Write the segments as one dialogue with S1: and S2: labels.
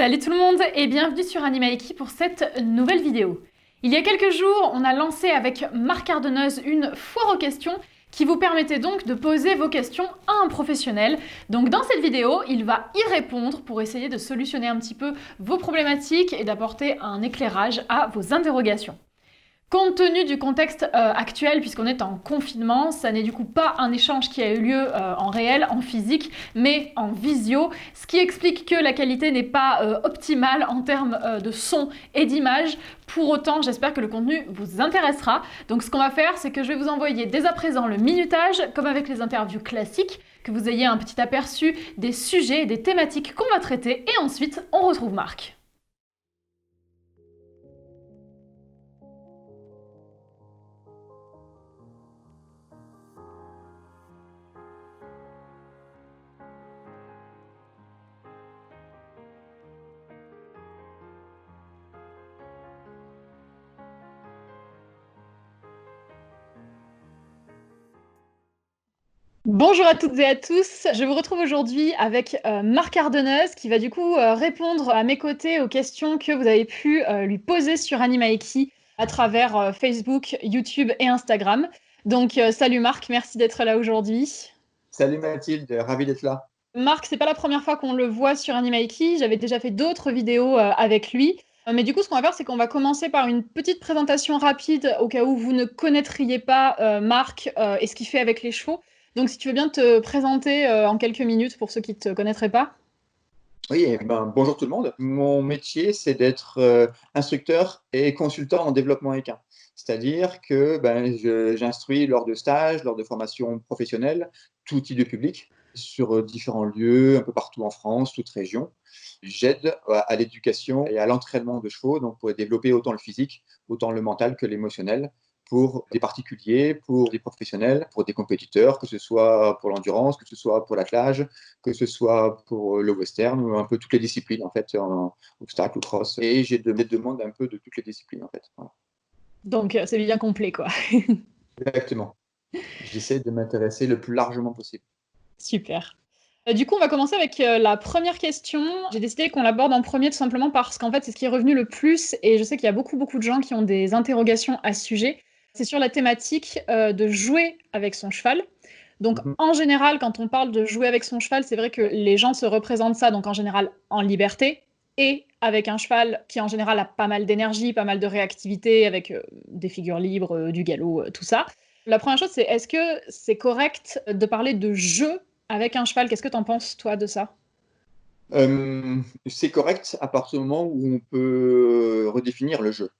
S1: Salut tout le monde et bienvenue sur Animaiki pour cette nouvelle vidéo. Il y a quelques jours, on a lancé avec Marc Ardeneuze une foire aux questions qui vous permettait donc de poser vos questions à un professionnel. Donc dans cette vidéo, il va y répondre pour essayer de solutionner un petit peu vos problématiques et d'apporter un éclairage à vos interrogations. Compte tenu du contexte actuel, puisqu'on est en confinement, ça n'est du coup pas un échange qui a eu lieu en réel, en physique, mais en visio, ce qui explique que la qualité n'est pas optimale en termes de son et d'image. Pour autant, j'espère que le contenu vous intéressera. Donc ce qu'on va faire, c'est que je vais vous envoyer dès à présent le minutage, comme avec les interviews classiques, que vous ayez un petit aperçu des sujets et des thématiques qu'on va traiter, et ensuite on retrouve Marc. Bonjour à toutes et à tous, je vous retrouve aujourd'hui avec Marc Ardeneuze qui va du coup répondre à mes côtés aux questions que vous avez pu lui poser sur Animaiki à travers Facebook, YouTube et Instagram. Donc salut Marc, merci d'être là aujourd'hui.
S2: Salut Mathilde, ravi d'être là.
S1: Marc, c'est pas la première fois qu'on le voit sur Animaiki, j'avais déjà fait d'autres vidéos avec lui. Mais du coup, ce qu'on va faire, c'est qu'on va commencer par une petite présentation rapide au cas où vous ne connaîtriez pas Marc et ce qu'il fait avec les chevaux. Donc, si tu veux bien te présenter en quelques minutes pour ceux qui ne te connaîtraient pas.
S2: Oui, bonjour tout le monde. Mon métier, c'est d'être instructeur et consultant en développement équin. C'est-à-dire que j'instruis lors de stages, lors de formations professionnelles, tout type de public, sur différents lieux, un peu partout en France, toute région. J'aide à l'éducation et à l'entraînement de chevaux, donc pour développer autant le physique, autant le mental que l'émotionnel, pour des particuliers, pour des professionnels, pour des compétiteurs, que ce soit pour l'endurance, que ce soit pour l'attelage, que ce soit pour le western ou un peu toutes les disciplines en fait, en obstacle ou cross. Et j'ai des demandes un peu de toutes les disciplines en fait. Voilà.
S1: Donc, c'est bien complet, quoi.
S2: Exactement. J'essaie de m'intéresser le plus largement possible.
S1: Super. Du coup, on va commencer avec la première question. J'ai décidé qu'on l'aborde en premier tout simplement parce qu'en fait, c'est ce qui est revenu le plus et je sais qu'il y a beaucoup de gens qui ont des interrogations à ce sujet. C'est sur la thématique de jouer avec son cheval. Donc,
S2: Mhm.
S1: en général, quand on parle de jouer avec son cheval, c'est vrai que les gens se représentent ça, donc en général en liberté et avec un cheval qui en général a pas mal d'énergie, pas mal de réactivité, avec des figures libres, du galop, tout ça. La première chose, c'est est-ce que c'est correct de parler de jeu avec un cheval? Qu'est-ce que tu en penses, toi, de ça?
S2: C'est correct à partir du moment où on peut redéfinir le jeu.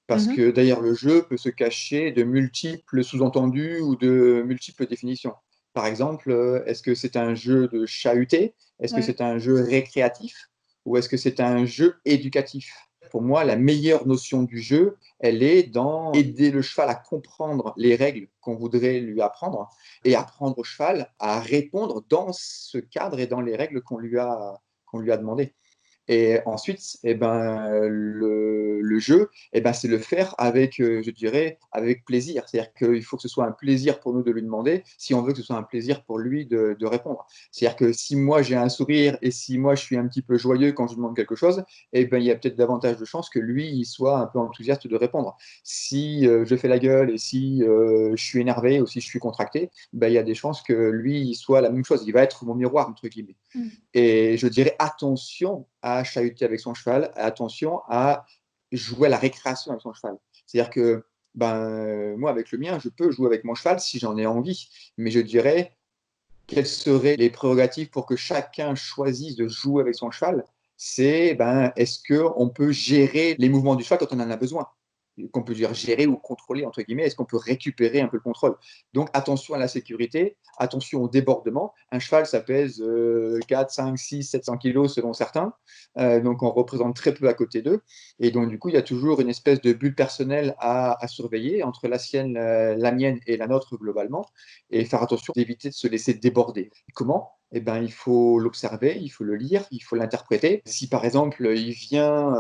S2: Parce
S1: Mhm.
S2: que d'ailleurs, le jeu peut se cacher de multiples sous-entendus ou de multiples définitions. Par exemple, est-ce que c'est un jeu de chahuté? Est-ce que
S1: Ouais.
S2: c'est un jeu récréatif? Ou est-ce que c'est un jeu éducatif? Pour moi, la meilleure notion du jeu, elle est dans aider le cheval à comprendre les règles qu'on voudrait lui apprendre et apprendre au cheval à répondre dans ce cadre et dans les règles qu'on lui a demandé. Et ensuite, le jeu, c'est le faire avec, je dirais, avec plaisir. C'est-à-dire qu'il faut que ce soit un plaisir pour nous de lui demander, si on veut que ce soit un plaisir pour lui de répondre. C'est-à-dire que si moi j'ai un sourire et si moi je suis un petit peu joyeux quand je lui demande quelque chose, il y a peut-être davantage de chances que lui il soit un peu enthousiaste de répondre. Si je fais la gueule et si je suis énervé ou si je suis contracté, il y a des chances que lui il soit la même chose. Il va être mon miroir, entre guillemets.
S1: Mm.
S2: Et je dirais attention à chahuter avec son cheval, attention à jouer à la récréation avec son cheval. C'est-à-dire que moi, avec le mien, je peux jouer avec mon cheval si j'en ai envie, mais je dirais quelles seraient les prérogatives pour que chacun choisisse de jouer avec son cheval. C'est est-ce qu'on peut gérer les mouvements du cheval quand on en a besoin, qu'on peut dire gérer ou contrôler, entre guillemets, est-ce qu'on peut récupérer un peu le contrôle. Donc attention à la sécurité, attention au débordement. Un cheval, ça pèse 4, 5, 6, 700 kilos selon certains, donc on représente très peu à côté d'eux. Et donc du coup, il y a toujours une espèce de bulle personnelle à surveiller entre la sienne, la mienne et la nôtre globalement, et faire attention d'éviter de se laisser déborder. Comment? Il faut l'observer, il faut le lire, il faut l'interpréter. Si par exemple il vient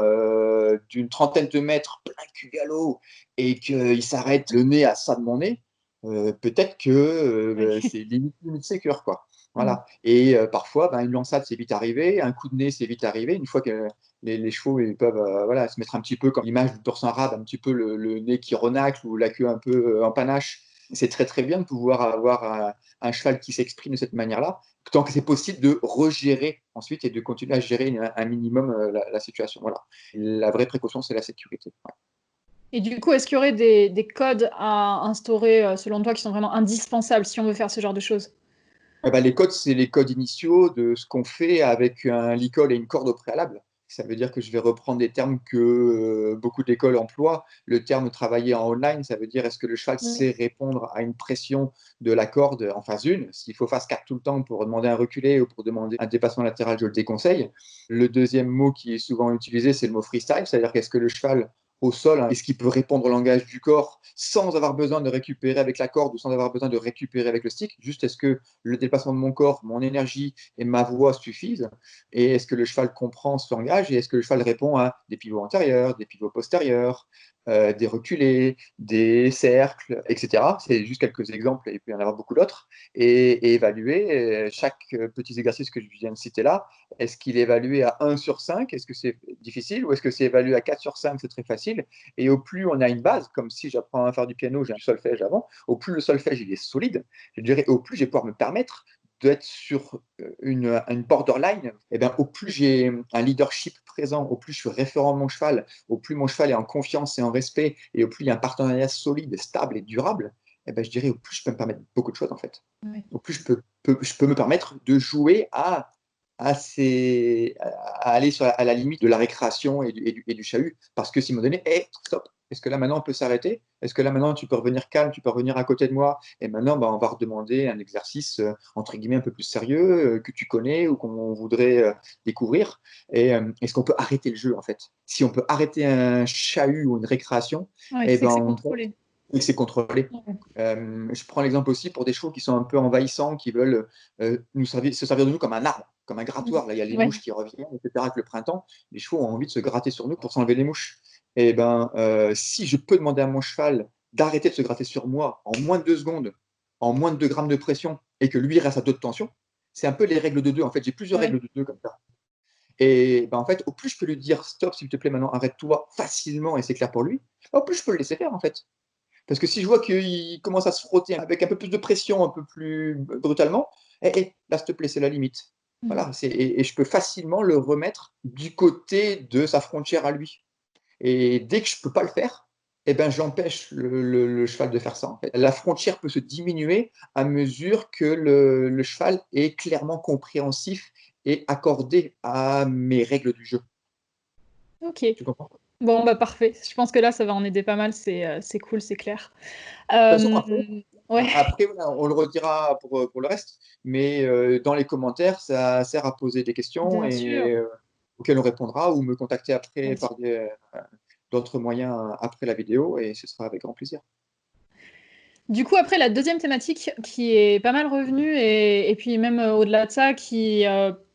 S2: d'une trentaine de mètres plein cul galop et qu'il s'arrête le nez à ça de mon nez, peut-être que
S1: Oui.
S2: c'est limite sécure, quoi.
S1: Mm.
S2: Voilà. Et parfois, une lancade, c'est vite arrivé, un coup de nez, c'est vite arrivé. Une fois que les chevaux ils peuvent voilà, se mettre un petit peu comme l'image du torse arabe, un petit peu le nez qui renacle ou la queue un peu en panache, c'est très très bien de pouvoir avoir un cheval qui s'exprime de cette manière-là, tant que c'est possible de regérer ensuite et de continuer à gérer un minimum la situation. Voilà. La vraie précaution, c'est la sécurité. Ouais.
S1: Et du coup, est-ce qu'il y aurait des codes à instaurer, selon toi, qui sont vraiment indispensables si on veut faire ce genre de choses?
S2: Les codes, c'est les codes initiaux de ce qu'on fait avec un licol et une corde au préalable. Ça veut dire que je vais reprendre des termes que beaucoup d'écoles emploient. Le terme travailler en online, ça veut dire est-ce que le cheval
S1: Oui.
S2: sait répondre à une pression de la corde en phase 1. S'il faut phase 4 tout le temps pour demander un reculé ou pour demander un dépassement latéral, je le déconseille. Le deuxième mot qui est souvent utilisé, c'est le mot freestyle, c'est-à-dire qu'est-ce que le cheval au sol, est-ce qu'il peut répondre au langage du corps sans avoir besoin de récupérer avec la corde ou sans avoir besoin de récupérer avec le stick. Juste est-ce que le déplacement de mon corps, mon énergie et ma voix suffisent? Et est-ce que le cheval comprend ce langage? Et est-ce que le cheval répond à des pivots antérieurs, des pivots postérieurs, des reculés, des cercles, etc. C'est juste quelques exemples, et il peut y en avoir beaucoup d'autres. Et évaluer chaque petit exercice que je viens de citer là. Est-ce qu'il est évalué à 1 sur 5? Est-ce que c'est difficile? Ou est-ce que c'est évalué à 4 sur 5? C'est très facile. Et au plus on a une base, comme si j'apprends à faire du piano, j'ai un solfège avant, au plus le solfège il est solide, je dirais, au plus je vais pouvoir me permettre d'être sur une borderline, et bien, au plus j'ai un leadership présent, au plus je suis référent de mon cheval, au plus mon cheval est en confiance et en respect, et au plus il y a un partenariat solide, stable et durable, et ben, je dirais au plus je peux me permettre beaucoup de choses en fait.
S1: Ouais.
S2: Au plus je peux me permettre de jouer à aller à la limite de la récréation et du chahut. Parce que si à un moment donné, hey, stop, est-ce que là maintenant on peut s'arrêter? Est-ce que là maintenant tu peux revenir calme, tu peux revenir à côté de moi? Et maintenant, on va redemander un exercice entre guillemets un peu plus sérieux que tu connais ou qu'on voudrait découvrir. Et est-ce qu'on peut arrêter le jeu en fait? Si on peut arrêter un chahut ou une récréation,
S1: Ouais,
S2: et
S1: c'est
S2: ben
S1: que c'est
S2: on
S1: contrôlé.
S2: et que c'est contrôlé.
S1: Ouais.
S2: Je prends l'exemple aussi pour des chevaux qui sont un peu envahissants, qui veulent se servir de nous comme un arbre, comme un grattoir. Là, il y a les
S1: Ouais.
S2: mouches qui reviennent, etc. Avec le printemps, les chevaux ont envie de se gratter sur nous pour s'enlever les mouches. Et ben, si je peux demander à mon cheval d'arrêter de se gratter sur moi en moins de 2 secondes, en moins de 2 grammes de pression, et que lui reste à 2 de tension, c'est un peu les règles de 2. En fait, j'ai plusieurs
S1: Ouais.
S2: règles de 2 comme ça. Et ben, en fait, au plus je peux lui dire stop, s'il te plaît, maintenant arrête-toi facilement et c'est clair pour lui, au plus je peux le laisser faire en fait. Parce que si je vois qu'il commence à se frotter avec un peu plus de pression, un peu plus brutalement, là, s'il te plaît, c'est la limite.
S1: Mmh.
S2: Voilà, et je peux facilement le remettre du côté de sa frontière à lui. Et dès que je ne peux pas le faire, eh ben, j'empêche le cheval de faire ça. En fait. La frontière peut se diminuer à mesure que le cheval est clairement compréhensif et accordé à mes règles du jeu.
S1: OK.
S2: Tu comprends?
S1: Bon, bah, parfait. Je pense que là, ça va en aider pas mal, c'est cool, c'est clair.
S2: De toute façon, après,
S1: Ouais.
S2: après, voilà, on le redira pour le reste, mais dans les commentaires, ça sert à poser des questions
S1: Bien sûr,
S2: et auxquelles on répondra ou me contacter après
S1: bien sûr.
S2: par d'autres moyens après la vidéo et ce sera avec grand plaisir.
S1: Du coup, après, la deuxième thématique qui est pas mal revenue et puis même, au-delà de ça, qui,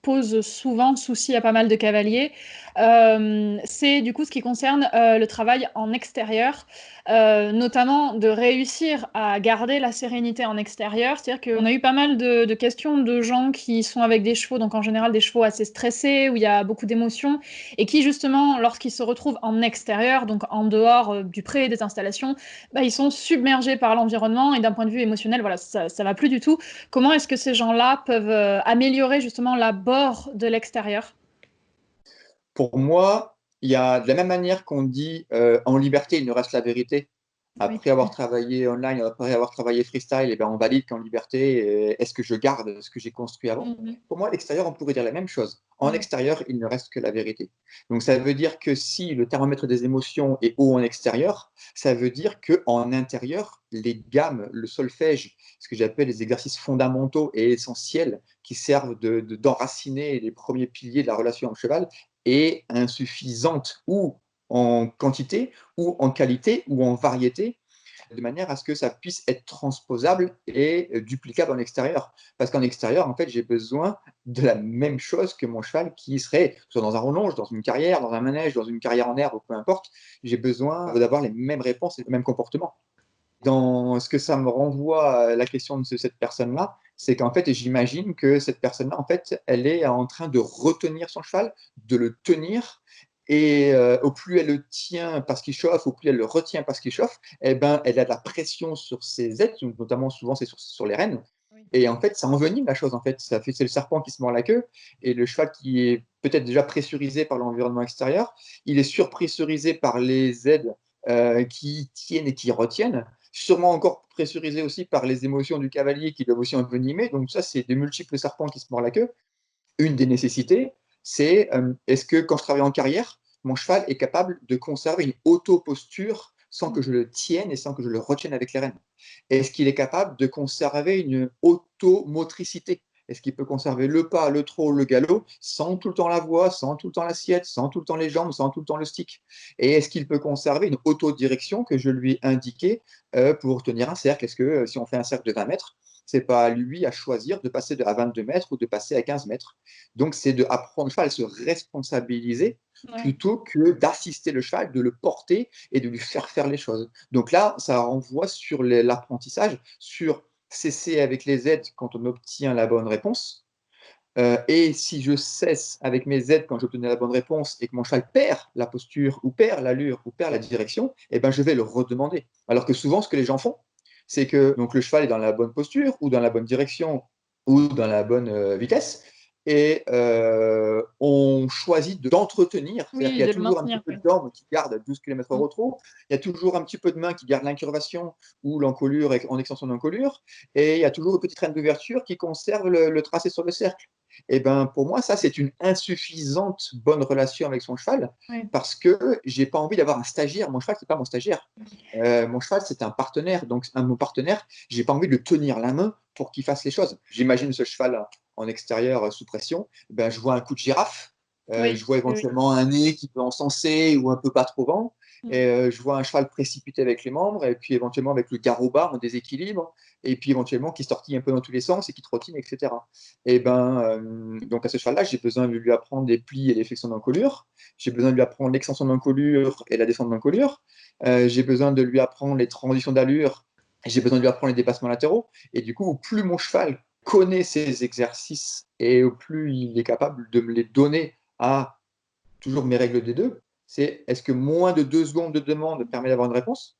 S1: pose souvent souci à pas mal de cavaliers, c'est du coup ce qui concerne, le travail en extérieur, notamment de réussir à garder la sérénité en extérieur. C'est-à-dire qu'on a eu pas mal de questions de gens qui sont avec des chevaux, donc en général des chevaux assez stressés, où il y a beaucoup d'émotions et qui justement, lorsqu'ils se retrouvent en extérieur, donc en dehors, du pré, des installations, bah, ils sont submergés par l'environnement et d'un point de vue émotionnel, voilà, ça va plus du tout. Comment est-ce que ces gens-là peuvent améliorer justement l'abord de l'extérieur?
S2: Pour moi, il y a de la même manière qu'on dit en liberté, il nous reste la vérité.
S1: Oui.
S2: Après avoir travaillé online, après avoir travaillé freestyle, et ben on valide qu'en liberté, est-ce que je garde ce que j'ai construit avant?
S1: Mmh.
S2: Pour moi, à l'extérieur, on pourrait dire la même chose. En
S1: Ouais.
S2: extérieur, il ne reste que la vérité. Donc ça veut dire que si le thermomètre des émotions est haut en extérieur, ça veut dire qu'en intérieur, les gammes, le solfège, ce que j'appelle les exercices fondamentaux et essentiels qui servent d'enraciner les premiers piliers de la relation au cheval, est insuffisante ou en quantité ou en qualité ou en variété, de manière à ce que ça puisse être transposable et duplicable en extérieur. Parce qu'en extérieur, en fait, j'ai besoin de la même chose que mon cheval qui serait soit dans un relonge, dans une carrière, dans un manège, dans une carrière en herbe, peu importe. J'ai besoin d'avoir les mêmes réponses et les mêmes comportements. Dans ce que ça me renvoie à la question de cette personne-là, c'est qu'en fait, j'imagine que cette personne-là, en fait, elle est en train de retenir son cheval, de le tenir, et au plus elle le tient parce qu'il chauffe, au plus elle le retient parce qu'il chauffe, eh ben, elle a de la pression sur ses ailes, notamment souvent c'est sur les rênes,
S1: Oui.
S2: et en fait, ça envenime la chose, en fait. C'est le serpent qui se mord la queue, et le cheval qui est peut-être déjà pressurisé par l'environnement extérieur, il est surpressurisé par les aides qui tiennent et qui retiennent, sûrement encore pressurisé aussi par les émotions du cavalier qui doivent aussi envenimer. Donc ça, c'est de multiples serpents qui se mordent la queue. Une des nécessités, c'est est-ce que quand je travaille en carrière, mon cheval est capable de conserver une auto-posture sans que je le tienne et sans que je le retienne avec les rênes? Est-ce qu'il est capable de conserver une automotricité? Est-ce qu'il peut conserver le pas, le trot, le galop, sans tout le temps la voix, sans tout le temps l'assiette, sans tout le temps les jambes, sans tout le temps le stick? Et est-ce qu'il peut conserver une autodirection que je lui ai indiquée pour tenir un cercle? Est-ce que si on fait un cercle de 20 mètres, c'est pas à lui à choisir de passer à 22 mètres ou de passer à 15 mètres? Donc, c'est d'apprendre le cheval à se responsabiliser
S1: Ouais.
S2: plutôt que d'assister le cheval, de le porter et de lui faire les choses. Donc là, ça renvoie sur l'apprentissage, sur cesser avec les aides quand on obtient la bonne réponse. Et si je cesse avec mes aides quand j'obtenais la bonne réponse et que mon cheval perd la posture ou perd l'allure ou perd la direction, eh ben, je vais le redemander. Alors que souvent, ce que les gens font, c'est que donc, le cheval est dans la bonne posture ou dans la bonne direction ou dans la bonne vitesse, et on choisit d'entretenir. C'est-à-dire qu'il
S1: Oui,
S2: y a
S1: de le
S2: toujours un petit
S1: maintenir,
S2: peu
S1: oui.
S2: de jambes qui gardent 12 km/h
S1: Mm.
S2: au trot, il y a toujours un petit peu de main qui garde l'incurvation ou l'encolure en extension d'encolure, et il y a toujours une petite traîne d'ouverture qui conserve le tracé sur le cercle. Et ben, pour moi, ça, c'est une insuffisante bonne relation avec son cheval,
S1: Oui.
S2: parce que j'ai pas envie d'avoir un stagiaire. Mon cheval, c'est pas mon stagiaire. Mon cheval, c'est un partenaire. Donc, mon partenaire, j'ai pas envie de le tenir la main pour qu'il fasse les choses. J'imagine ce cheval en extérieur sous pression. Ben, je vois un coup de girafe.
S1: Oui,
S2: Je vois
S1: oui, oui.
S2: éventuellement un nez qui peut encenser ou un peu pas trop vent. Et
S1: Mm.
S2: je vois un cheval précipité avec les membres, et puis éventuellement avec le garrot bas en déséquilibre, et puis éventuellement qui se tortille un peu dans tous les sens et qui trottine, etc. Et ben, donc à ce cheval-là, j'ai besoin de lui apprendre les plis et les flexions d'encolure. J'ai besoin de lui apprendre l'extension d'encolure et la descente d'encolure. J'ai besoin de lui apprendre les transitions d'allure. J'ai besoin de lui apprendre les dépassements latéraux. Et du coup, au plus mon cheval connaît ces exercices et au plus il est capable de me les donner à toujours mes règles des deux, c'est est-ce que moins de 2 secondes de demande permet d'avoir une réponse?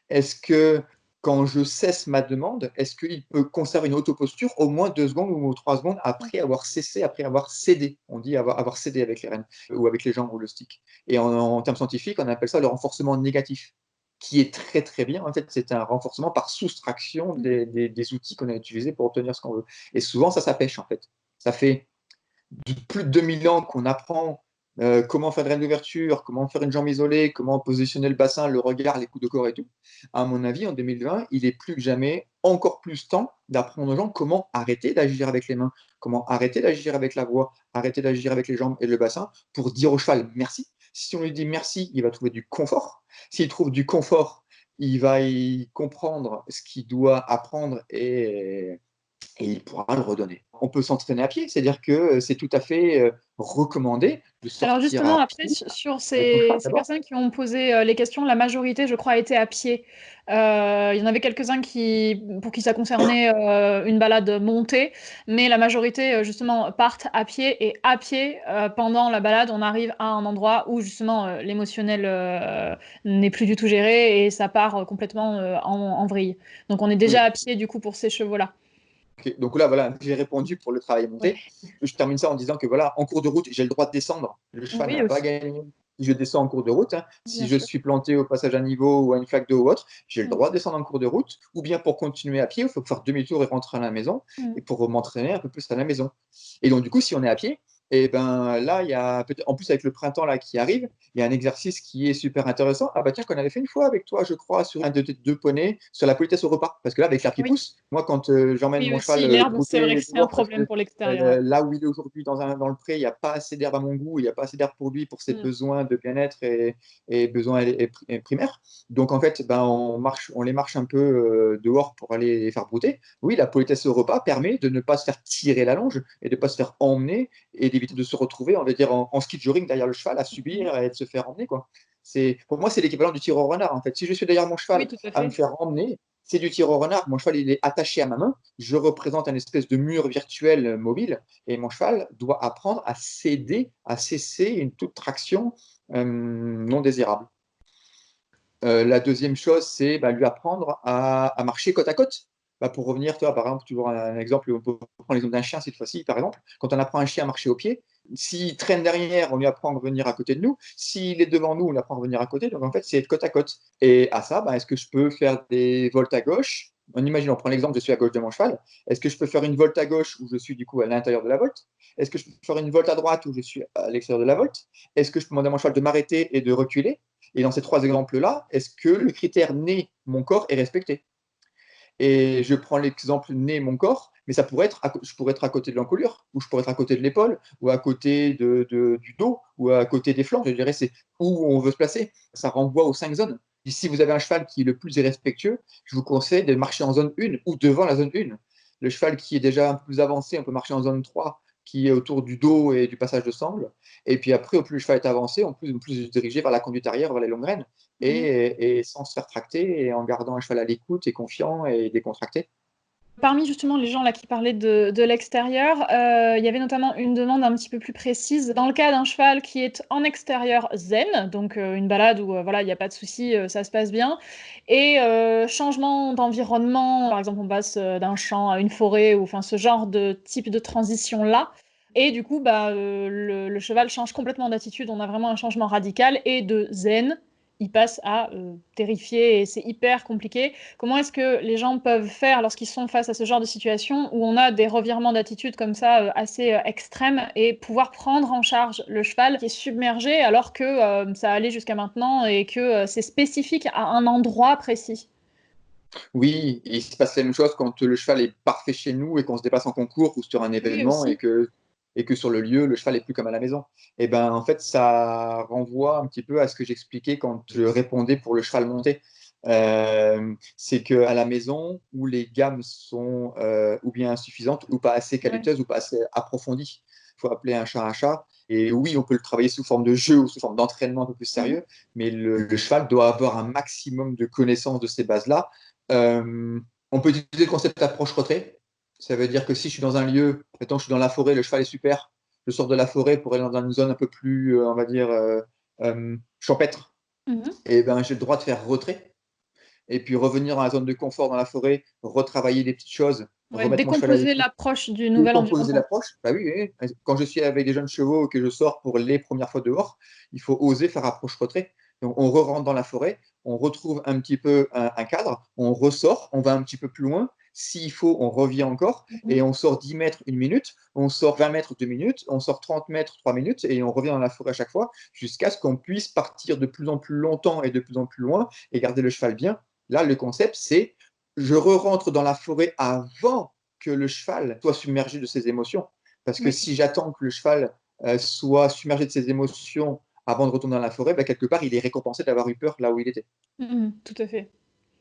S2: Est-ce que quand je cesse ma demande, est-ce qu'il peut conserver une autoposture au moins 2 secondes ou 3 secondes après avoir cessé, après avoir cédé? On dit avoir cédé avec les rênes ou avec les jambes ou le stick. Et en termes scientifiques, on appelle ça le renforcement négatif, qui est très très bien. En fait, c'est un renforcement par soustraction
S1: Mm.
S2: des outils qu'on a utilisés pour obtenir ce qu'on veut. Et souvent, ça pêche en fait. Ça fait plus de 2000 ans qu'on apprend comment faire une reine d'ouverture, comment faire une jambe isolée, comment positionner le bassin, le regard, les coups de corps et tout. À mon avis, en 2020, il est plus que jamais encore plus temps d'apprendre aux gens comment arrêter d'agir avec les mains, comment arrêter d'agir avec la voix, arrêter d'agir avec les jambes et le bassin pour dire au cheval merci. Si on lui dit merci, il va trouver du confort. S'il trouve du confort, il va y comprendre ce qu'il doit apprendre et il pourra le redonner. On peut s'entraîner à pied, c'est-à-dire que c'est tout à fait recommandé de
S1: Alors
S2: sortir
S1: justement,
S2: à
S1: après,
S2: pied
S1: sur
S2: avec son cheval
S1: ces
S2: d'abord.
S1: personnes qui ont posé les questions, la majorité, je crois, était à pied. Il y en avait quelques-uns pour qui ça concernait une balade montée, mais la majorité, justement, partent à pied. Et à pied, pendant la balade, on arrive à un endroit où, justement, l'émotionnel n'est plus du tout géré et ça part complètement en vrille. Donc on est déjà
S2: Oui.
S1: à pied, du coup, pour ces chevaux-là.
S2: Okay. Donc là, voilà, j'ai répondu pour le travail
S1: Ouais.
S2: monté. Je termine ça en disant que voilà, en cours de route, j'ai le droit de descendre. Le cheval
S1: Oui,
S2: n'a pas
S1: aussi,
S2: gagné. Si je descends en cours de route, hein, si
S1: bien
S2: je
S1: sûr.
S2: suis planté au passage à niveau ou à une flaque d'eau ou autre, j'ai le
S1: Mm.
S2: droit de descendre en cours de route. Ou bien pour continuer à pied, il faut faire demi-tour et rentrer à la maison.
S1: Mm.
S2: Et pour m'entraîner un peu plus à la maison. Et donc, du coup, si on est à pied, et ben là, il y a peut-être, en plus avec le printemps là qui arrive, il y a un exercice qui est super intéressant. Ah bah tiens, qu'on avait fait une fois avec toi, je crois, sur un de tes 2 poneys, sur la politesse au repas. Parce que là, avec l'air qui
S1: Oui.
S2: pousse, moi, quand j'emmène
S1: Oui,
S2: mon cheval
S1: aussi, l'herbe, c'est vrai que
S2: brouter
S1: c'est un
S2: dehors, parce que
S1: problème pour l'extérieur. Ouais.
S2: là où il est aujourd'hui dans le pré, il n'y a pas assez d'herbe à mon goût, il n'y a pas assez d'herbe pour lui, pour ses
S1: Mm.
S2: besoins de bien-être et besoins et primaires. Donc en fait, ben, on les marche un peu dehors pour aller les faire brouter. Oui, la politesse au repas permet de ne pas se faire tirer la longe et de ne pas se faire emmener et d'éviter de se retrouver, on va dire, en ski de jogging derrière le cheval à subir et de se faire emmener, quoi. Pour moi, c'est l'équivalent du tir au renard. En fait, si je suis derrière mon
S1: Oui,
S2: cheval
S1: tout à
S2: à me
S1: fait.
S2: faire emmener, C'est du tir au renard. Mon cheval, il est attaché à ma main. Je représente un espèce de mur virtuel mobile. Et mon cheval doit apprendre à cesser une toute traction non désirable. La deuxième chose, c'est lui apprendre à marcher côte à côte. Pour revenir, toi, par exemple, toujours un exemple, on peut prendre l'exemple d'un chien cette fois-ci, par exemple. Quand on apprend un chien à marcher au pied, s'il traîne derrière, on lui apprend à revenir à côté de nous. S'il est devant nous, on lui apprend à revenir à côté. Donc, en fait, c'est être côte à côte. Et à ça, est-ce que je peux faire des voltes à gauche? On imagine, on prend l'exemple, je suis à gauche de mon cheval. Est-ce que je peux faire une volte à gauche où je suis du coup à l'intérieur de la volte? Est-ce que je peux faire une volte à droite où je suis à l'extérieur de la volte? Est-ce que je peux demander à mon cheval de m'arrêter et de reculer? Et dans ces trois exemples-là, est-ce que le critère né, mon corps, est respecté? Et je prends l'exemple né, mon corps, mais je pourrais être à côté de l'encolure, ou je pourrais être à côté de l'épaule, ou à côté du dos, ou à côté des flancs. Je dirais, c'est où on veut se placer. Ça renvoie aux 5 zones. Et si vous avez un cheval qui est le plus irrespectueux, je vous conseille de marcher en zone 1 ou devant la zone 1. Le cheval qui est déjà un peu plus avancé, on peut marcher en zone 3, qui est autour du dos et du passage de sangle. Et puis après, au plus le cheval est avancé, on peut plus se diriger vers la conduite arrière, vers les longues rênes, et sans se faire tracter, et en gardant un cheval à l'écoute et confiant et décontracté.
S1: Parmi justement les gens là qui parlaient de l'extérieur, il y avait notamment une demande un petit peu plus précise. Dans le cas d'un cheval qui est en extérieur zen, donc une balade où voilà, il n'y a pas de souci, ça se passe bien, et changement d'environnement, par exemple on passe d'un champ à une forêt, ou enfin ce genre de type de transition-là, et du coup le cheval change complètement d'attitude, on a vraiment un changement radical, et de zen, il passe à terrifié, et c'est hyper compliqué. Comment est-ce que les gens peuvent faire lorsqu'ils sont face à ce genre de situation où on a des revirements d'attitude comme ça assez extrêmes, et pouvoir prendre en charge le cheval qui est submergé alors que ça allait jusqu'à maintenant et que c'est spécifique à un endroit précis?
S2: Oui, il se passe la même chose quand le cheval est parfait chez nous et qu'on se déplace en concours ou sur un
S1: Oui,
S2: événement,
S1: aussi.
S2: et que sur le lieu, le cheval est plus comme à la maison. Et en fait, ça renvoie un petit peu à ce que j'expliquais quand je répondais pour le cheval monté. C'est qu'à la maison, où les gammes sont ou bien insuffisantes, ou pas assez
S1: Ouais.
S2: qualiteuses, ou pas assez approfondies. Il faut appeler un chat un chat. Et oui, on peut le travailler sous forme de jeu ou sous forme d'entraînement un peu plus
S1: Mhm.
S2: sérieux, mais le cheval doit avoir un maximum de connaissances de ces bases-là. On peut utiliser le concept d'approche-retrait. Ça veut dire que si je suis dans un lieu, mettons, je suis dans la forêt, le cheval est super, je sors de la forêt pour aller dans une zone un peu plus, on va dire, champêtre,
S1: Mhm.
S2: et j'ai le droit de faire retrait, et puis revenir dans la zone de confort dans la forêt, retravailler des petites choses,
S1: Ouais,
S2: remettre mon cheval à
S1: décomposer
S2: l'écoute,
S1: l'approche du nouvel
S2: décomposer
S1: environnement.
S2: l'approche. Bah oui, oui, oui. Quand je suis avec des jeunes chevaux, que je sors pour les premières fois dehors, il faut oser faire approche-retrait. Donc on re-rentre dans la forêt, on retrouve un petit peu un cadre, on ressort, on va un petit peu plus loin. S'il faut, on revient encore, et
S1: Mhm.
S2: on sort 10 mètres, 1 minute, on sort 20 mètres, 2 minutes, on sort 30 mètres, 3 minutes, et on revient dans la forêt à chaque fois, jusqu'à ce qu'on puisse partir de plus en plus longtemps et de plus en plus loin, et garder le cheval bien. Là, le concept, c'est je re-rentre dans la forêt avant que le cheval soit submergé de ses émotions. Parce que
S1: Oui.
S2: si j'attends que le cheval soit submergé de ses émotions avant de retourner dans la forêt, quelque part, il est récompensé d'avoir eu peur là où il était.
S1: Mhm. Tout à fait.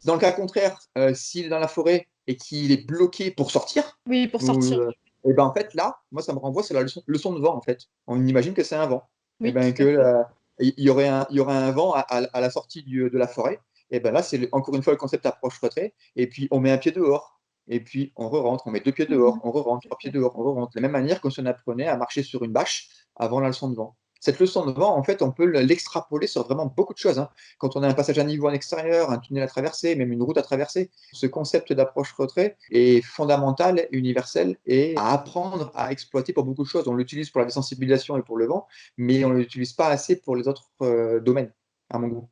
S2: Dans le cas contraire, s'il est dans la forêt et qu'il est bloqué pour sortir,
S1: Oui, pour sortir.
S2: ou, et en fait, là, moi, ça me renvoie sur la leçon de vent, en fait. On imagine que c'est un vent. Et
S1: Oui, tout à
S2: que
S1: fait.
S2: il y aurait un vent à la sortie de la forêt. Et là, c'est encore une fois le concept approche-retrait. Et puis, on met un pied dehors. Et puis, on re-rentre. On met 2 pieds dehors.
S1: Mhm.
S2: On re-rentre.
S1: Tout à
S2: 3 pieds
S1: fait.
S2: dehors. On re-rentre. De la même manière que si on apprenait à marcher sur une bâche avant la leçon de vent. Cette leçon de vent, en fait, on peut l'extrapoler sur vraiment beaucoup de choses, hein. Quand on a un passage à niveau en extérieur, un tunnel à traverser, même une route à traverser, ce concept d'approche-retrait est fondamental, universel, et à apprendre à exploiter pour beaucoup de choses. On l'utilise pour la désensibilisation et pour le vent, mais on ne l'utilise pas assez pour les autres domaines, à mon goût.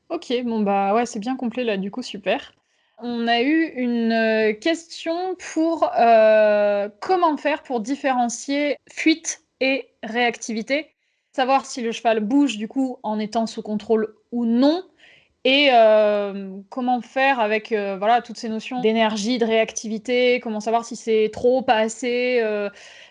S1: Ok, bon bah ouais, c'est bien complet là, du coup, super. On a eu une question pour comment faire pour différencier fuite et réactivité, savoir si le cheval bouge du coup en étant sous contrôle ou non, et comment faire avec voilà, toutes ces notions d'énergie, de réactivité, comment savoir si c'est trop, pas assez,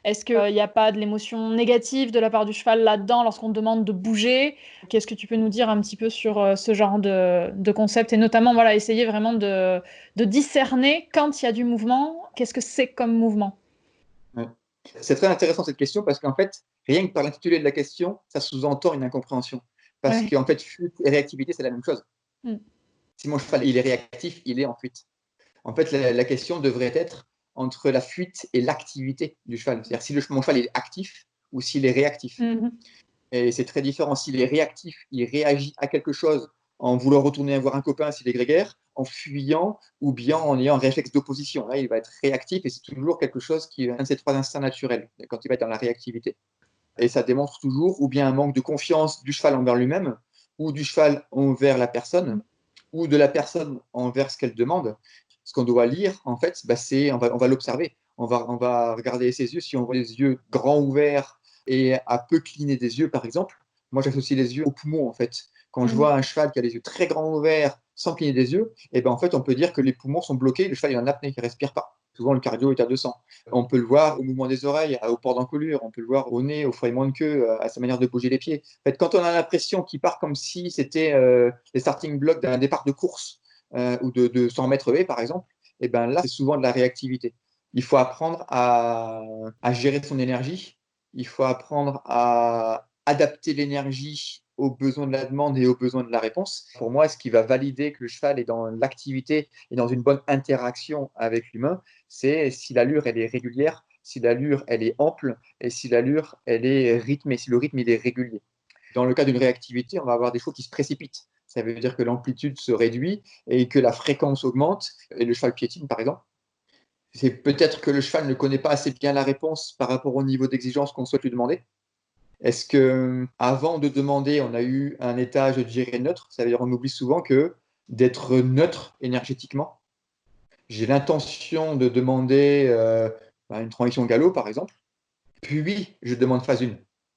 S1: est-ce qu'il n'y a pas de l'émotion négative de la part du cheval là-dedans lorsqu'on demande de bouger? Qu'est-ce que tu peux nous dire un petit peu sur ce genre de concept, et notamment voilà, essayer vraiment de discerner quand il y a du mouvement, qu'est-ce que c'est comme mouvement?
S2: Ouais. C'est très intéressant cette question parce qu'en fait, rien que par l'intitulé de la question, ça sous-entend une incompréhension. Parce
S1: Ouais.
S2: qu'en fait, fuite et réactivité, c'est la même chose.
S1: Mm.
S2: Si mon cheval il est réactif, il est en fuite. En fait, la question devrait être entre la fuite et l'activité du cheval. C'est-à-dire si mon cheval est actif ou s'il est réactif.
S1: Mhm.
S2: Et c'est très différent. S'il est réactif, il réagit à quelque chose en voulant retourner voir un copain s'il est grégaire, en fuyant ou bien en ayant un réflexe d'opposition. Là, il va être réactif et c'est toujours quelque chose qui est un de ces 3 instincts naturels quand il va être dans la réactivité. Et ça démontre toujours ou bien un manque de confiance du cheval envers lui-même, ou du cheval envers la personne, ou de la personne envers ce qu'elle demande. Ce qu'on doit lire, en fait, c'est on va l'observer. On va regarder ses yeux. Si on voit les yeux grands ouverts et à peu cligner des yeux, par exemple, moi j'associe les yeux aux poumons, en fait. Quand je vois un cheval qui a les yeux très grands ouverts sans cligner des yeux, et ben en fait, on peut dire que les poumons sont bloqués, le cheval est en apnée, il ne respire pas. Souvent, le cardio est à 200. On peut le voir au mouvement des oreilles, au port d'encolure, on peut le voir au nez, au frôlement de queue, à sa manière de bouger les pieds. En fait, quand on a l'impression qu'il part comme si c'était les starting blocks d'un départ de course ou de 100 mètres haies, par exemple, et ben là, c'est souvent de la réactivité. Il faut apprendre à gérer son énergie. Il faut apprendre à adapter l'énergie aux besoins de la demande et aux besoins de la réponse. Pour moi, ce qui va valider que le cheval est dans l'activité et dans une bonne interaction avec l'humain, c'est si l'allure elle est régulière, si l'allure elle est ample et si l'allure elle est rythmée, si le rythme il est régulier. Dans le cas d'une réactivité, on va avoir des choses qui se précipitent. Ça veut dire que l'amplitude se réduit et que la fréquence augmente et le cheval piétine par exemple. C'est peut-être que le cheval ne connaît pas assez bien la réponse par rapport au niveau d'exigence qu'on souhaite lui demander. Est-ce que avant de demander, on a eu un état, je dirais, neutre? Ça veut dire on oublie souvent que d'être neutre énergétiquement, j'ai l'intention de demander une transition galop, par exemple, puis je demande phase 1.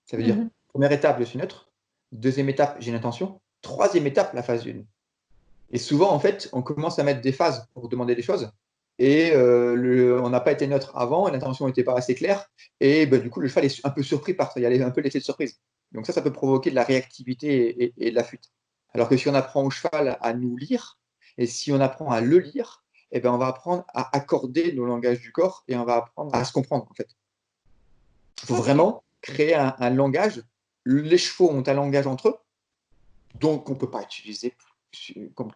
S2: Ça veut dire, première étape, je suis neutre. Deuxième étape, j'ai l'intention. Troisième étape, la phase 1. Et souvent, en fait, on commence à mettre des phases pour demander des choses. Et on n'a pas été neutre avant, l'intention n'était pas assez claire. Et du coup, le cheval est un peu surpris par ça. Il y a un peu l'effet de surprise. Donc ça peut provoquer de la réactivité et de la fuite. Alors que si on apprend au cheval à nous lire, et si on apprend à le lire, on va apprendre à accorder nos langages du corps et on va apprendre à se comprendre, en fait. Il faut vraiment créer un langage. Les chevaux ont un langage entre eux, donc on ne peut pas utiliser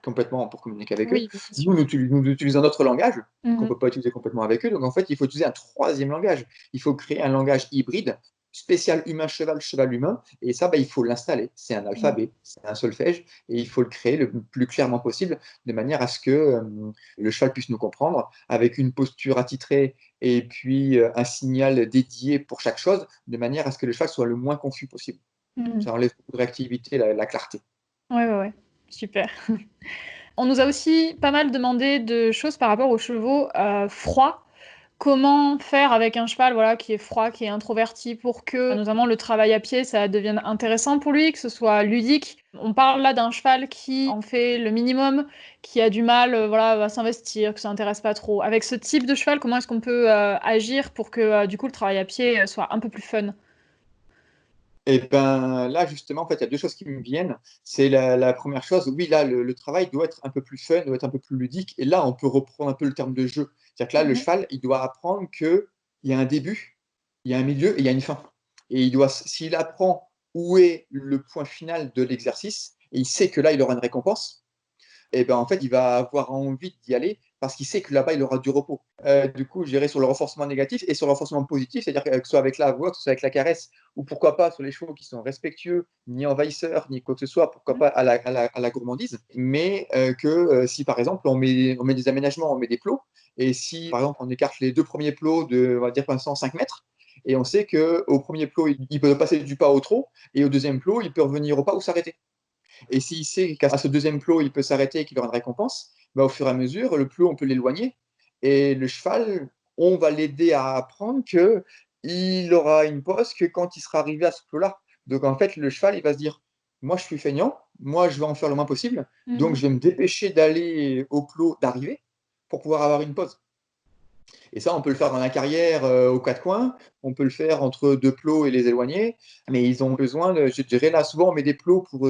S2: complètement pour communiquer avec eux. Nous utilisons notre langage qu'on ne peut pas utiliser complètement avec eux. Donc en fait, il faut utiliser un troisième langage. Il faut créer un langage hybride, spécial humain-cheval, cheval-humain. Et ça, il faut l'installer. C'est un alphabet, c'est un solfège. Et il faut le créer le plus clairement possible, de manière à ce que le cheval puisse nous comprendre, avec une posture attitrée et puis un signal dédié pour chaque chose, de manière à ce que le cheval soit le moins confus possible. Ça enlève beaucoup de réactivité, la clarté.
S1: Ouais, super. On nous a aussi pas mal demandé de choses par rapport aux chevaux froids. Comment faire avec un cheval qui est froid, qui est introverti, pour que notamment le travail à pied, ça devienne intéressant pour lui, que ce soit ludique. On parle là d'un cheval qui en fait le minimum, qui a du mal à s'investir, que ça intéresse pas trop. Avec ce type de cheval, comment est-ce qu'on peut agir pour que du coup le travail à pied soit un peu plus fun?
S2: Et là, justement, en fait, il y a 2 choses qui me viennent. C'est la première chose, oui, là, le travail doit être un peu plus fun, doit être un peu plus ludique. Et là, on peut reprendre un peu le terme de jeu. C'est-à-dire que là, le cheval, il doit apprendre qu'il y a un début, il y a un milieu et il y a une fin. Et s'il apprend où est le point final de l'exercice, et il sait que là, il aura une récompense, et en fait, il va avoir envie d'y aller parce qu'il sait que là-bas, il aura du repos. Du coup, je dirais sur le renforcement négatif et sur le renforcement positif, c'est-à-dire que ce soit avec la voix, que ce soit avec la caresse, ou pourquoi pas sur les chevaux qui sont respectueux, ni envahisseurs, ni quoi que ce soit, pourquoi pas à la gourmandise, mais si par exemple on met des aménagements, on met des plots, et si par exemple on écarte les 2 premiers plots de, on va dire, 105 mètres, et on sait qu'au premier plot, il peut passer du pas au trot, et au deuxième plot, il peut revenir au pas ou s'arrêter. Et s'il sait qu'à ce deuxième plot, il peut s'arrêter et qu'il aura une récompense, au fur et à mesure, le plot, on peut l'éloigner. Et le cheval, on va l'aider à apprendre qu'il aura une pause que quand il sera arrivé à ce plot-là. Donc en fait, le cheval, il va se dire, moi je suis feignant, moi je vais en faire le moins possible, donc je vais me dépêcher d'aller au plot d'arrivée pour pouvoir avoir une pause. Et ça, on peut le faire dans la carrière aux 4 coins, on peut le faire entre 2 plots et les éloigner, mais ils ont besoin je dirais là, souvent on met des plots pour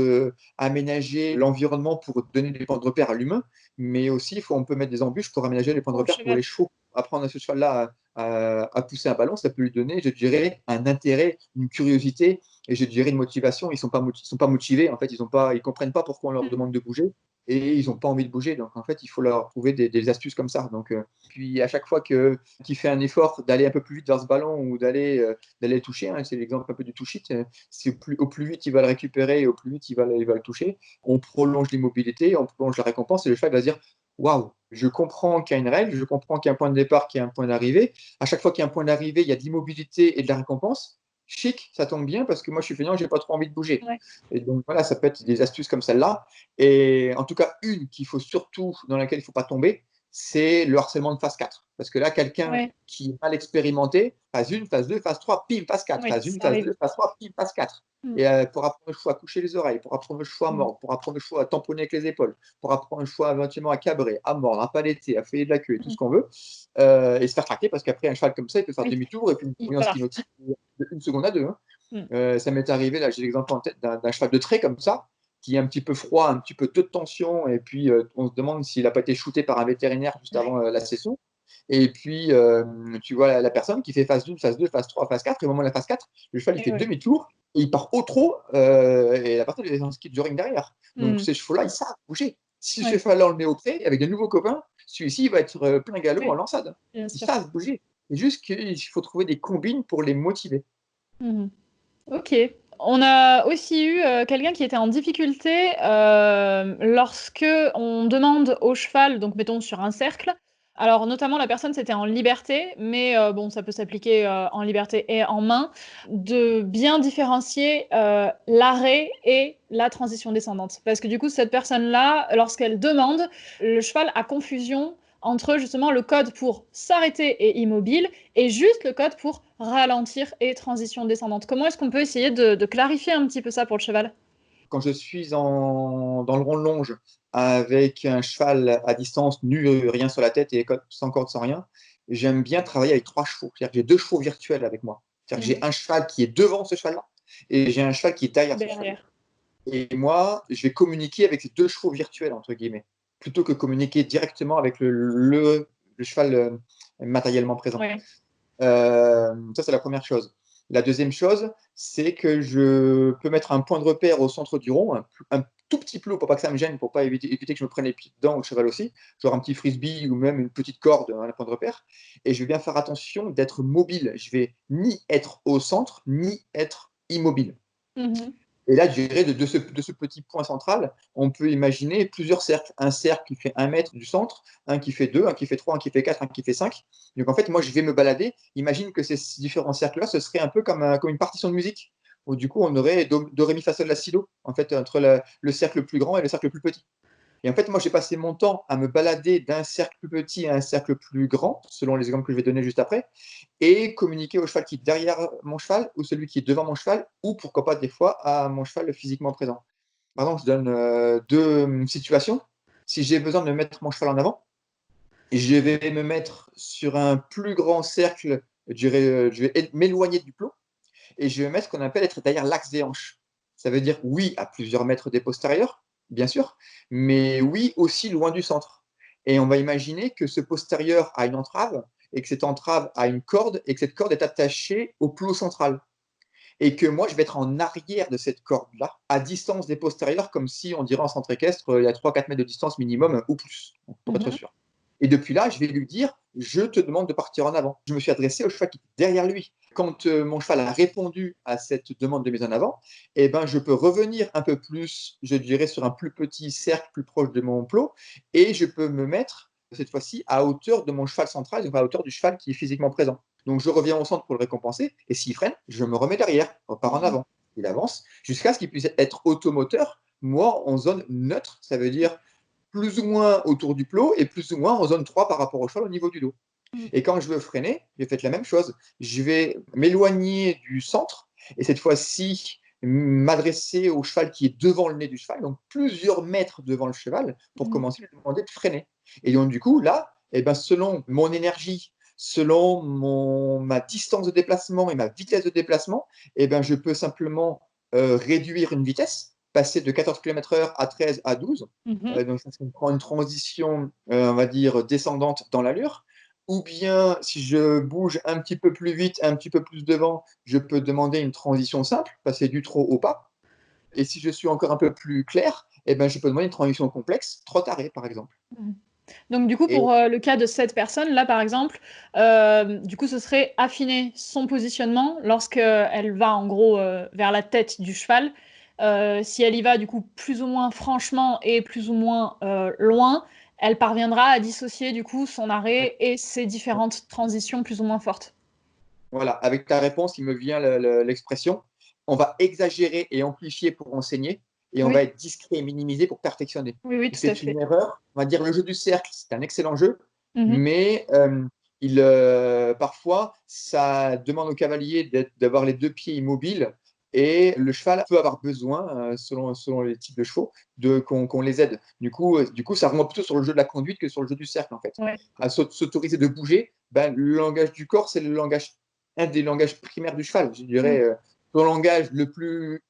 S2: aménager l'environnement, pour donner des points de repère à l'humain, mais aussi on peut mettre des embûches pour aménager les points de repère pour les chevaux. Apprendre à ce cheval-là à pousser un ballon, ça peut lui donner, je dirais, un intérêt, une curiosité et je dirais une motivation. Ils sont pas motivés, en fait, ils comprennent pas pourquoi on leur demande de bouger. et ils n'ont pas envie de bouger. Donc, en fait, il faut leur trouver des astuces comme ça. Donc, puis, à chaque fois qu'il fait un effort d'aller un peu plus vite vers ce ballon ou d'aller le toucher, hein, c'est l'exemple un peu du touch-it, c'est au plus vite il va le récupérer et au plus vite il va le toucher. On prolonge l'immobilité, on prolonge la récompense et le cheval va se dire waouh, je comprends qu'il y a une règle, je comprends qu'il y a un point de départ, qu'il y a un point d'arrivée. À chaque fois qu'il y a un point d'arrivée, il y a de l'immobilité et de la récompense. Chic, ça tombe bien parce que moi je suis feignant, j'ai pas trop envie de bouger.
S1: Ouais.
S2: Et donc voilà, ça peut être des astuces comme celle-là. Et en tout cas, une qu'il faut surtout, dans laquelle il ne faut pas tomber, c'est le harcèlement de phase 4. Parce que là, quelqu'un
S1: Ouais.
S2: qui est mal expérimenté, phase 1, phase 2, phase 3, pim, phase 4.
S1: Ouais,
S2: Phase 1,
S1: ça
S2: phase
S1: arrive.
S2: 2, phase 3, pim, phase 4.
S1: Mm.
S2: Et pour apprendre le choix à coucher les oreilles, pour apprendre le choix à
S1: Mm.
S2: mordre, pour apprendre le choix à tamponner avec les épaules, pour apprendre le choix éventuellement à cabrer, à mordre, à paletter, à feuiller de la queue et tout
S1: Mm.
S2: ce qu'on veut, et se faire traquer parce qu'après un cheval comme ça, il peut faire
S1: Oui,
S2: demi-tour et puis une bruyance
S1: voilà.
S2: kynotique de 1 seconde à 2. Hein.
S1: Mm.
S2: Ça m'est arrivé, là j'ai l'exemple en tête d'un cheval de trait comme ça, qui est un petit peu froid, un petit peu taux de tension, et puis on se demande s'il n'a pas été shooté par un vétérinaire juste avant la session. Et puis tu vois la personne qui fait phase 1, phase 2, phase 3, phase 4, et au moment de la phase 4, le cheval il
S1: Et
S2: fait
S1: ouais.
S2: demi-tour, et il part au trot, et la personne est dans un ski de joring derrière. Donc
S1: Mm.
S2: ces chevaux-là, ils savent bouger. Si ce
S1: Ouais.
S2: cheval-là, on le met au pré, avec de nouveaux copains, celui-ci il va être plein galop en
S1: Ouais,
S2: lançade.
S1: bien
S2: Ils
S1: sûr.
S2: savent bouger. C'est juste qu'il faut trouver des combines pour les motiver.
S1: Mhm. Ok. On a aussi eu quelqu'un qui était en difficulté lorsque on demande au cheval, donc mettons sur un cercle, alors notamment la personne c'était en liberté, mais bon ça peut s'appliquer en liberté et en main, de bien différencier l'arrêt et la transition descendante. Parce que du coup cette personne-là, lorsqu'elle demande, le cheval a confusion entre justement le code pour s'arrêter et immobile et juste le code pour ralentir et transition descendante. Comment est-ce qu'on peut essayer de clarifier un petit peu ça pour le cheval?
S2: Quand je suis dans le rond de longe avec un cheval à distance, nu, rien sur la tête et sans corde, sans rien, j'aime bien travailler avec 3 chevaux. C'est-à-dire que j'ai 2 chevaux virtuels avec moi. C'est-à-dire que j'ai
S1: Mhm.
S2: un cheval qui est devant ce cheval-là et j'ai un cheval qui est derrière ce cheval-là.
S1: Derrière.
S2: Et moi, je vais communiquer avec ces 2 chevaux virtuels, entre guillemets, plutôt que communiquer directement avec le cheval matériellement présent.
S1: Ouais.
S2: Ça, c'est la première chose. La deuxième chose, c'est que je peux mettre un point de repère au centre du rond, un tout petit plot pour pas que ça me gêne, pour pas éviter que je me prenne les pieds dedans, ou le cheval aussi, genre un petit frisbee ou même une petite corde, un point de repère. Et je vais bien faire attention d'être mobile. Je vais ni être au centre, ni être immobile.
S1: Mhm.
S2: Et là, je dirais, de ce petit point central, on peut imaginer plusieurs cercles. Un cercle qui fait 1 mètre du centre, un qui fait 2, un qui fait 3, un qui fait 4, un qui fait 5. Donc en fait, moi, je vais me balader. Imagine que ces différents cercles-là, ce serait un peu comme une partition de musique, où du coup, on aurait do, ré, mi, fa, sol, la, si, do, en fait, entre le cercle plus grand et le cercle plus petit. Et en fait, moi, j'ai passé mon temps à me balader d'un cercle plus petit à un cercle plus grand, selon les exemples que je vais donner juste après, et communiquer au cheval qui est derrière mon cheval, ou celui qui est devant mon cheval, ou pourquoi pas des fois à mon cheval physiquement présent. Par exemple, je donne 2 situations. Si j'ai besoin de mettre mon cheval en avant, je vais me mettre sur un plus grand cercle, je vais m'éloigner du plot, et je vais mettre ce qu'on appelle être derrière l'axe des hanches. Ça veut dire oui à plusieurs mètres des postérieurs, bien sûr, mais oui aussi loin du centre. Et on va imaginer que ce postérieur a une entrave et que cette entrave a une corde et que cette corde est attachée au plot central. Et que moi, je vais être en arrière de cette corde-là, à distance des postérieurs, comme si on dirait en centre équestre, il y a 3-4 mètres de distance minimum ou plus, pour être
S1: Mhm.
S2: sûr. Et depuis là, je vais lui dire, je te demande de partir en avant. Je me suis adressé au cheval qui était derrière lui. Quand mon cheval a répondu à cette demande de mise en avant, eh ben, je peux revenir un peu plus, je dirais, sur un plus petit cercle plus proche de mon plot, et je peux me mettre, cette fois-ci, à hauteur de mon cheval central, donc à hauteur du cheval qui est physiquement présent. Donc je reviens au centre pour le récompenser, et s'il freine, je me remets derrière, on repart en
S1: Mhm.
S2: avant. Il avance, jusqu'à ce qu'il puisse être automoteur, moi en zone neutre, ça veut dire plus ou moins autour du plot et plus ou moins en zone 3 par rapport au cheval au niveau du dos.
S1: Mhm.
S2: Et quand je veux freiner, je fais la même chose. Je vais m'éloigner du centre et cette fois-ci m'adresser au cheval qui est devant le nez du cheval, donc plusieurs mètres devant le cheval, pour
S1: Mhm.
S2: commencer à lui demander de freiner. Et donc du coup, là, eh ben, selon mon énergie, selon ma distance de déplacement et ma vitesse de déplacement, eh ben, je peux simplement réduire une vitesse, passer de 14 km/h à 13 à 12.
S1: Mhm.
S2: Donc ça prend une transition, on va dire, descendante dans l'allure. Ou bien, si je bouge un petit peu plus vite, un petit peu plus devant, je peux demander une transition simple, passer du trot au pas. Et si je suis encore un peu plus clair, eh ben, je peux demander une transition complexe, trot arrêt par exemple.
S1: Mmh. Donc du coup,
S2: Et
S1: pour, le cas de cette personne-là, par exemple, du coup, ce serait affiner son positionnement lorsqu'elle va en gros, vers la tête du cheval. Si elle y va du coup plus ou moins franchement et plus ou moins, loin, elle parviendra à dissocier du coup son
S2: ouais,
S1: arrêt et ses
S2: ouais.
S1: différentes transitions plus ou moins fortes.
S2: Voilà, avec ta réponse, il me vient l'expression, on va exagérer et amplifier pour enseigner, et on va
S1: Oui,
S2: être discret et minimiser pour perfectionner.
S1: oui, oui,
S2: Et
S1: tout à
S2: c'est
S1: fait.
S2: une erreur. On va dire le jeu du cercle, c'est un excellent jeu,
S1: Mmh.
S2: mais parfois, ça demande au cavalier d'avoir les deux pieds immobiles, et le cheval peut avoir besoin, selon les types de chevaux, qu'on les aide. Du coup, ça remonte plutôt sur le jeu de la conduite que sur le jeu du cercle, en fait.
S1: Ouais.
S2: À s'autoriser de bouger, ben, le langage du corps, c'est un des langages primaires du cheval. Je
S1: Mmh.
S2: dirais, son langage le plus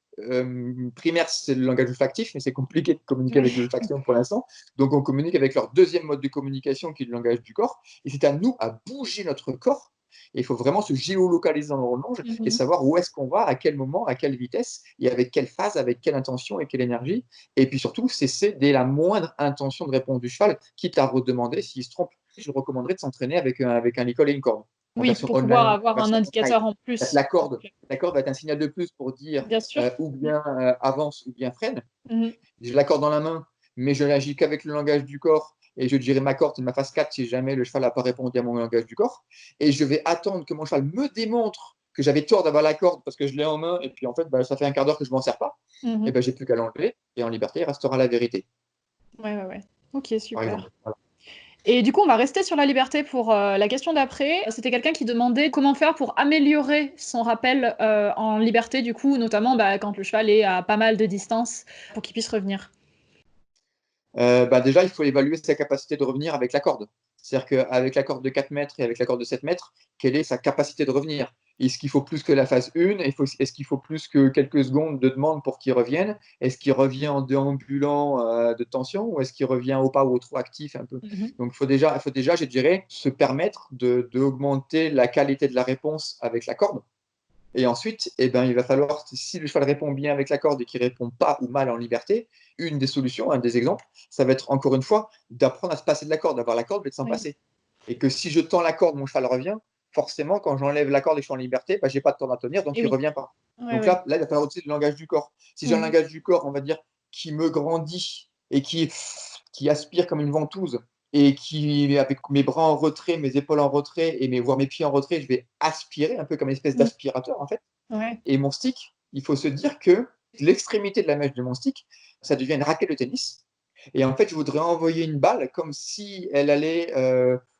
S2: primaire, c'est le langage olfactif, mais c'est compliqué de communiquer avec
S1: Oui.
S2: l'olfaction pour l'instant. Donc, on communique avec leur deuxième mode de communication, qui est le langage du corps. Et c'est à nous à bouger notre corps. Et il faut vraiment se géolocaliser dans l'horloge et
S1: Mmh.
S2: savoir où est-ce qu'on va, à quel moment, à quelle vitesse, et avec quelle phase, avec quelle intention et quelle énergie. Et puis surtout, c'est dès la moindre intention de réponse du cheval, quitte à redemander s'il se trompe. Je recommanderais de s'entraîner avec un licol et une corde en
S1: Oui,
S2: version
S1: pour pouvoir
S2: online, en
S1: avoir un
S2: version online.
S1: indicateur en plus.
S2: La corde, la corde va être un signal de plus pour dire
S1: Bien sûr.
S2: ou bien avance ou bien freine.
S1: Mmh.
S2: J'ai la corde dans la main, mais je n'agis qu'avec le langage du corps, et je dirai ma corde, c'est ma phase 4 si jamais le cheval n'a pas répondu à mon langage du corps. Et je vais attendre que mon cheval me démontre que j'avais tort d'avoir la corde parce que je l'ai en main, et puis en fait, bah, ça fait un quart d'heure que je ne m'en sers pas. Et
S1: Mmh.
S2: ben, j'ai plus qu'à l'enlever, et en liberté, il restera la vérité,
S1: Ouais, ouais, ouais. OK,
S2: par exemple.
S1: super.
S2: Voilà.
S1: Et du coup, on va rester sur la liberté pour, la question d'après. C'était quelqu'un qui demandait comment faire pour améliorer son rappel, en liberté, du coup, notamment, bah, quand le cheval est à pas mal de distance pour qu'il puisse revenir.
S2: Bah, déjà, il faut évaluer sa capacité de revenir avec la corde. C'est-à-dire qu'avec la corde de 4 mètres et avec la corde de 7 mètres, quelle est sa capacité de revenir? Est-ce qu'il faut plus que la phase 1? Est-ce qu'il faut plus que quelques secondes de demande pour qu'il revienne? Est-ce qu'il revient en déambulant de tension, ou est-ce qu'il revient au pas ou au trot actif un peu?
S1: Mmh.
S2: Donc il faut déjà, je dirais, se permettre d'augmenter la qualité de la réponse avec la corde. Et ensuite, eh ben, il va falloir, si le cheval répond bien avec la corde et qu'il ne répond pas ou mal en liberté, une des solutions, un des exemples, ça va être encore une fois d'apprendre à se passer de la corde, d'avoir la corde mais de s'en
S1: Oui.
S2: passer. Et que si je tends la corde, mon cheval revient, forcément, quand j'enlève la corde et que je suis en liberté, bah, je n'ai pas de temps à tenir, donc
S1: Et
S2: il ne
S1: oui.
S2: revient pas.
S1: Ouais,
S2: Donc
S1: ouais.
S2: là, il va falloir aussi le langage du corps. Si j'ai un
S1: Mmh.
S2: langage du corps, on va dire, qui me grandit et qui aspire comme une ventouse, et qui, avec mes bras en retrait, mes épaules en retrait, voire mes pieds en retrait, je vais aspirer un peu comme une espèce
S1: Mmh.
S2: d'aspirateur en fait.
S1: Ouais.
S2: Et mon stick, il faut se dire que l'extrémité de la mèche de mon stick, ça devient une raquette de tennis. Et en fait, je voudrais envoyer une balle comme si elle allait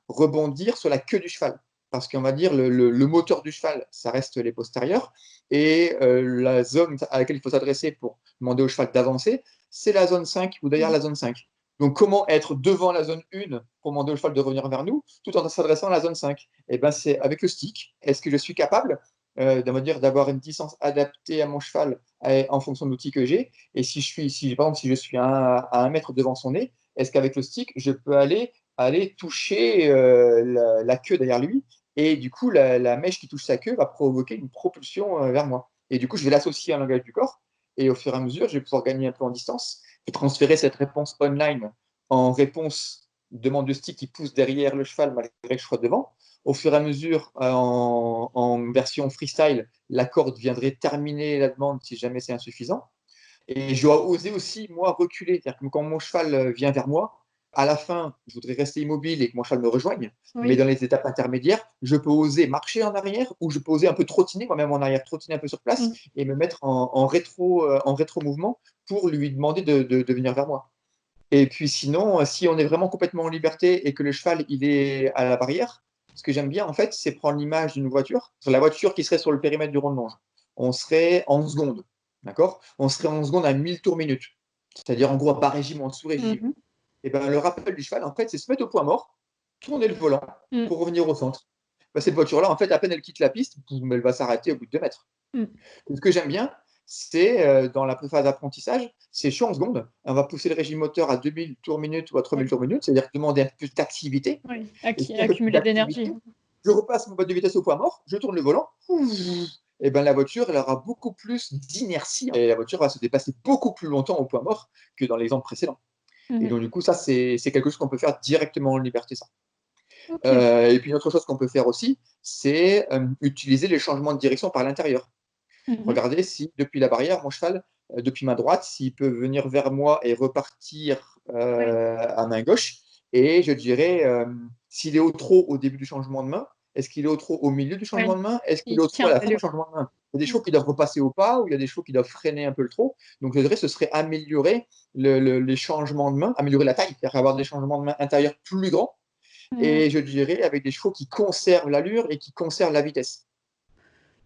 S2: rebondir sur la queue du cheval. Parce qu'on va dire le moteur du cheval, ça reste les postérieurs. Et la zone à laquelle il faut s'adresser pour demander au cheval d'avancer, c'est la zone 5 ou derrière
S1: Mmh.
S2: la zone 5. Donc, comment être devant la zone 1 pour demander au cheval de revenir vers nous, tout en s'adressant à la zone 5? Et ben, c'est avec le stick. Est-ce que je suis capable d'avoir une distance adaptée à mon cheval en fonction de l'outil que j'ai? Et par exemple, si je suis à 1 mètre devant son nez, est-ce qu'avec le stick, je peux aller toucher la queue derrière lui? Et du coup, la mèche qui touche sa queue va provoquer une propulsion vers moi. Et du coup, je vais l'associer à un langage du corps. Et au fur et à mesure, je vais pouvoir gagner un peu en distance et transférer cette réponse online en réponse demande de stick qui pousse derrière le cheval malgré que je sois devant. Au fur et à mesure, en version freestyle, la corde viendrait terminer la demande si jamais c'est insuffisant. Et je dois oser aussi, moi, reculer. C'est-à-dire que quand mon cheval vient vers moi, à la fin, je voudrais rester immobile et que mon cheval me rejoigne. Mais
S1: Oui.
S2: dans les étapes intermédiaires, je peux oser marcher en arrière, ou je peux oser un peu trottiner, moi-même en arrière, trottiner un peu sur place
S1: Mmh.
S2: et me mettre en rétro-mouvement pour lui demander de venir vers moi. Et puis sinon, si on est vraiment complètement en liberté et que le cheval il est à la barrière, ce que j'aime bien en fait, c'est prendre l'image d'une voiture, sur la voiture qui serait sur le périmètre du rond de longe. On serait en seconde, d'accord? On serait en seconde à 1000 tours minute, c'est-à-dire en gros à bas régime ou en sous-régime.
S1: Mmh.
S2: Et ben le rappel du cheval, en fait, c'est se mettre au point mort, tourner le volant
S1: Mmh.
S2: pour revenir au centre. Ben, cette voiture-là, en fait, à peine elle quitte la piste, elle va s'arrêter au bout de 2 mètres.
S1: Mmh.
S2: Ce que j'aime bien, c'est dans la phase d'apprentissage, c'est je suis en seconde, on va pousser le régime moteur à 2000 tours minute ou à 3000
S1: Oui.
S2: tours minute, c'est-à-dire demander un peu plus d'activité.
S1: Oui.
S2: Et s'il y a un peu plus
S1: Accumuler de
S2: d'activité,
S1: l'énergie.
S2: je repasse mon boîte de vitesse au point mort, je tourne le volant, et ben, la voiture, elle aura beaucoup plus d'inertie et la voiture va se déplacer beaucoup plus longtemps au point mort que dans l'exemple précédent. Et
S1: Mhm.
S2: donc, du coup, ça, c'est quelque chose qu'on peut faire directement en liberté, ça.
S1: Ok.
S2: Et puis, une autre chose qu'on peut faire aussi, c'est utiliser les changements de direction par l'intérieur.
S1: Mhm.
S2: Regardez si, depuis la barrière, mon cheval, depuis ma droite, s'il peut venir vers moi et repartir
S1: Ouais.
S2: à main gauche. Et je dirais, s'il est au trot au début du changement de main, est-ce qu'il est au trot au milieu du changement
S1: Ouais.
S2: de main? Est-ce qu'il est
S1: Il
S2: au trot à
S1: tient
S2: la fin du
S1: l'allure.
S2: changement de main? Il y a des
S1: Mm.
S2: chevaux qui doivent repasser au pas ou il y a des chevaux qui doivent freiner un peu le trot. Donc, je dirais ce serait améliorer les changements de main, améliorer la taille, faire avoir des changements de main intérieurs plus grands.
S1: Mm.
S2: Et je dirais avec des chevaux qui conservent l'allure et qui conservent la vitesse.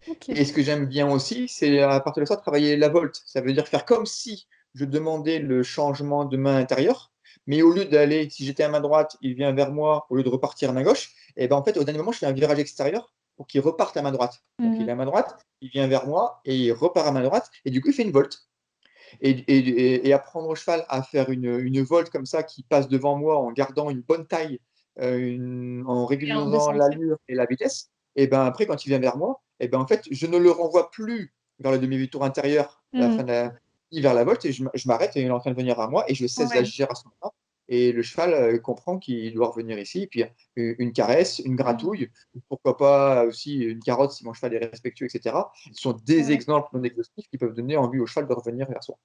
S1: Ok.
S2: Et ce que j'aime bien aussi, c'est à partir de ça, travailler la volte. Ça veut dire faire comme si je demandais le changement de main intérieure, mais au lieu d'aller, si j'étais à main droite, il vient vers moi, au lieu de repartir à main gauche, et ben en fait, au dernier moment, je fais un virage extérieur pour qu'il reparte à main droite. Donc il est
S1: Mhm.
S2: à main droite, il vient vers moi et il repart à main droite, et du coup, il fait une volte. Et apprendre au cheval à faire une volte comme ça qui passe devant moi en gardant une bonne taille, en
S1: Et en
S2: régulisant
S1: descente.
S2: l'allure et la vitesse, et ben après, quand il vient vers moi, et ben en fait, je ne le renvoie plus vers le demi-tour intérieur, à la fin
S1: Mhm.
S2: de ni vers la volte, et je m'arrête et il est en train de venir à moi, et je cesse
S1: Ouais.
S2: d'agir à ce moment-là. Et le cheval comprend qu'il doit revenir ici, et puis une caresse, une
S1: Mhm.
S2: gratouille, pourquoi pas aussi une carotte si mon cheval est respectueux, etc. Ce sont des
S1: Ouais.
S2: exemples non exhaustifs qui peuvent donner envie au cheval de revenir vers soi.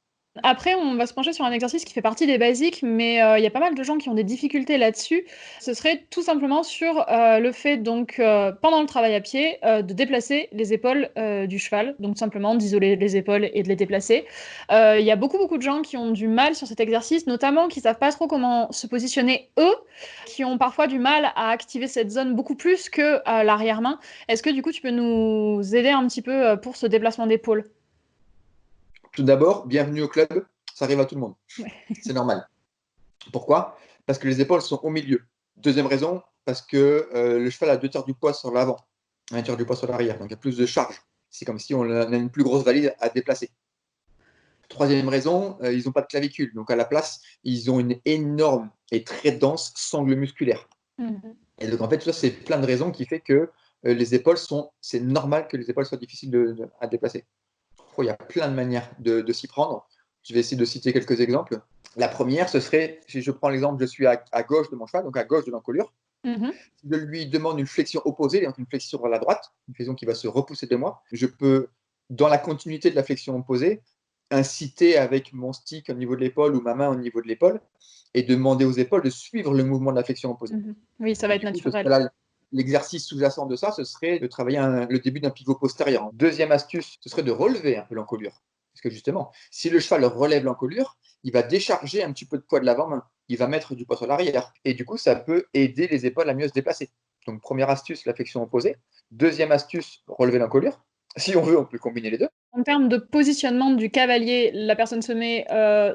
S1: Après, on va se pencher sur un exercice qui fait partie des basiques, mais il y a pas mal de gens qui ont des difficultés là-dessus. Ce serait tout simplement sur le fait, donc, pendant le travail à pied, de déplacer les épaules du cheval, donc tout simplement d'isoler les épaules et de les déplacer. Il y a beaucoup de gens qui ont du mal sur cet exercice, notamment qui savent pas trop comment se positionner eux, qui ont parfois du mal à activer cette zone beaucoup plus que l'arrière-main. Est-ce que du coup, tu peux nous aider un petit peu pour ce déplacement d'épaule?
S2: Tout d'abord, bienvenue au club, ça arrive à tout le monde.
S1: Ouais.
S2: C'est normal. Pourquoi? Parce que les épaules sont au milieu. Deuxième raison, parce que le cheval a deux tiers du poids sur l'avant, un tiers du poids sur l'arrière, donc il y a plus de charge. C'est comme si on a une plus grosse valise à déplacer. Troisième raison, ils n'ont pas de clavicule, donc à la place, ils ont une énorme et très dense sangle musculaire.
S1: Mhm.
S2: Et donc en fait, ça, c'est plein de raisons qui fait que les épaules sont, c'est normal que les épaules soient difficiles à déplacer. Il y a plein de manières de s'y prendre. Je vais essayer de citer quelques exemples. La première, ce serait, si je prends l'exemple, je suis à gauche de mon cheval, donc à gauche de l'encolure.
S1: Mhm.
S2: Si je lui demande une flexion opposée, donc une flexion vers la droite, une flexion qui va se repousser de moi, je peux, dans la continuité de la flexion opposée, inciter avec mon stick au niveau de l'épaule ou ma main au niveau de l'épaule et demander aux épaules de suivre le mouvement de la flexion opposée.
S1: Mhm. Oui, ça va
S2: Et
S1: être
S2: du coup, ce serait
S1: naturel.
S2: là l'exercice sous-jacent de ça, ce serait de travailler le début d'un pivot postérieur. Deuxième astuce, ce serait de relever un peu l'encolure. Parce que justement, si le cheval relève l'encolure, il va décharger un petit peu de poids de l'avant-main. Il va mettre du poids sur l'arrière. Et du coup, ça peut aider les épaules à mieux se déplacer. Donc, première astuce, la flexion opposée. Deuxième astuce, relever l'encolure. Si on veut, on peut combiner les deux.
S1: En termes de positionnement du cavalier, la personne se met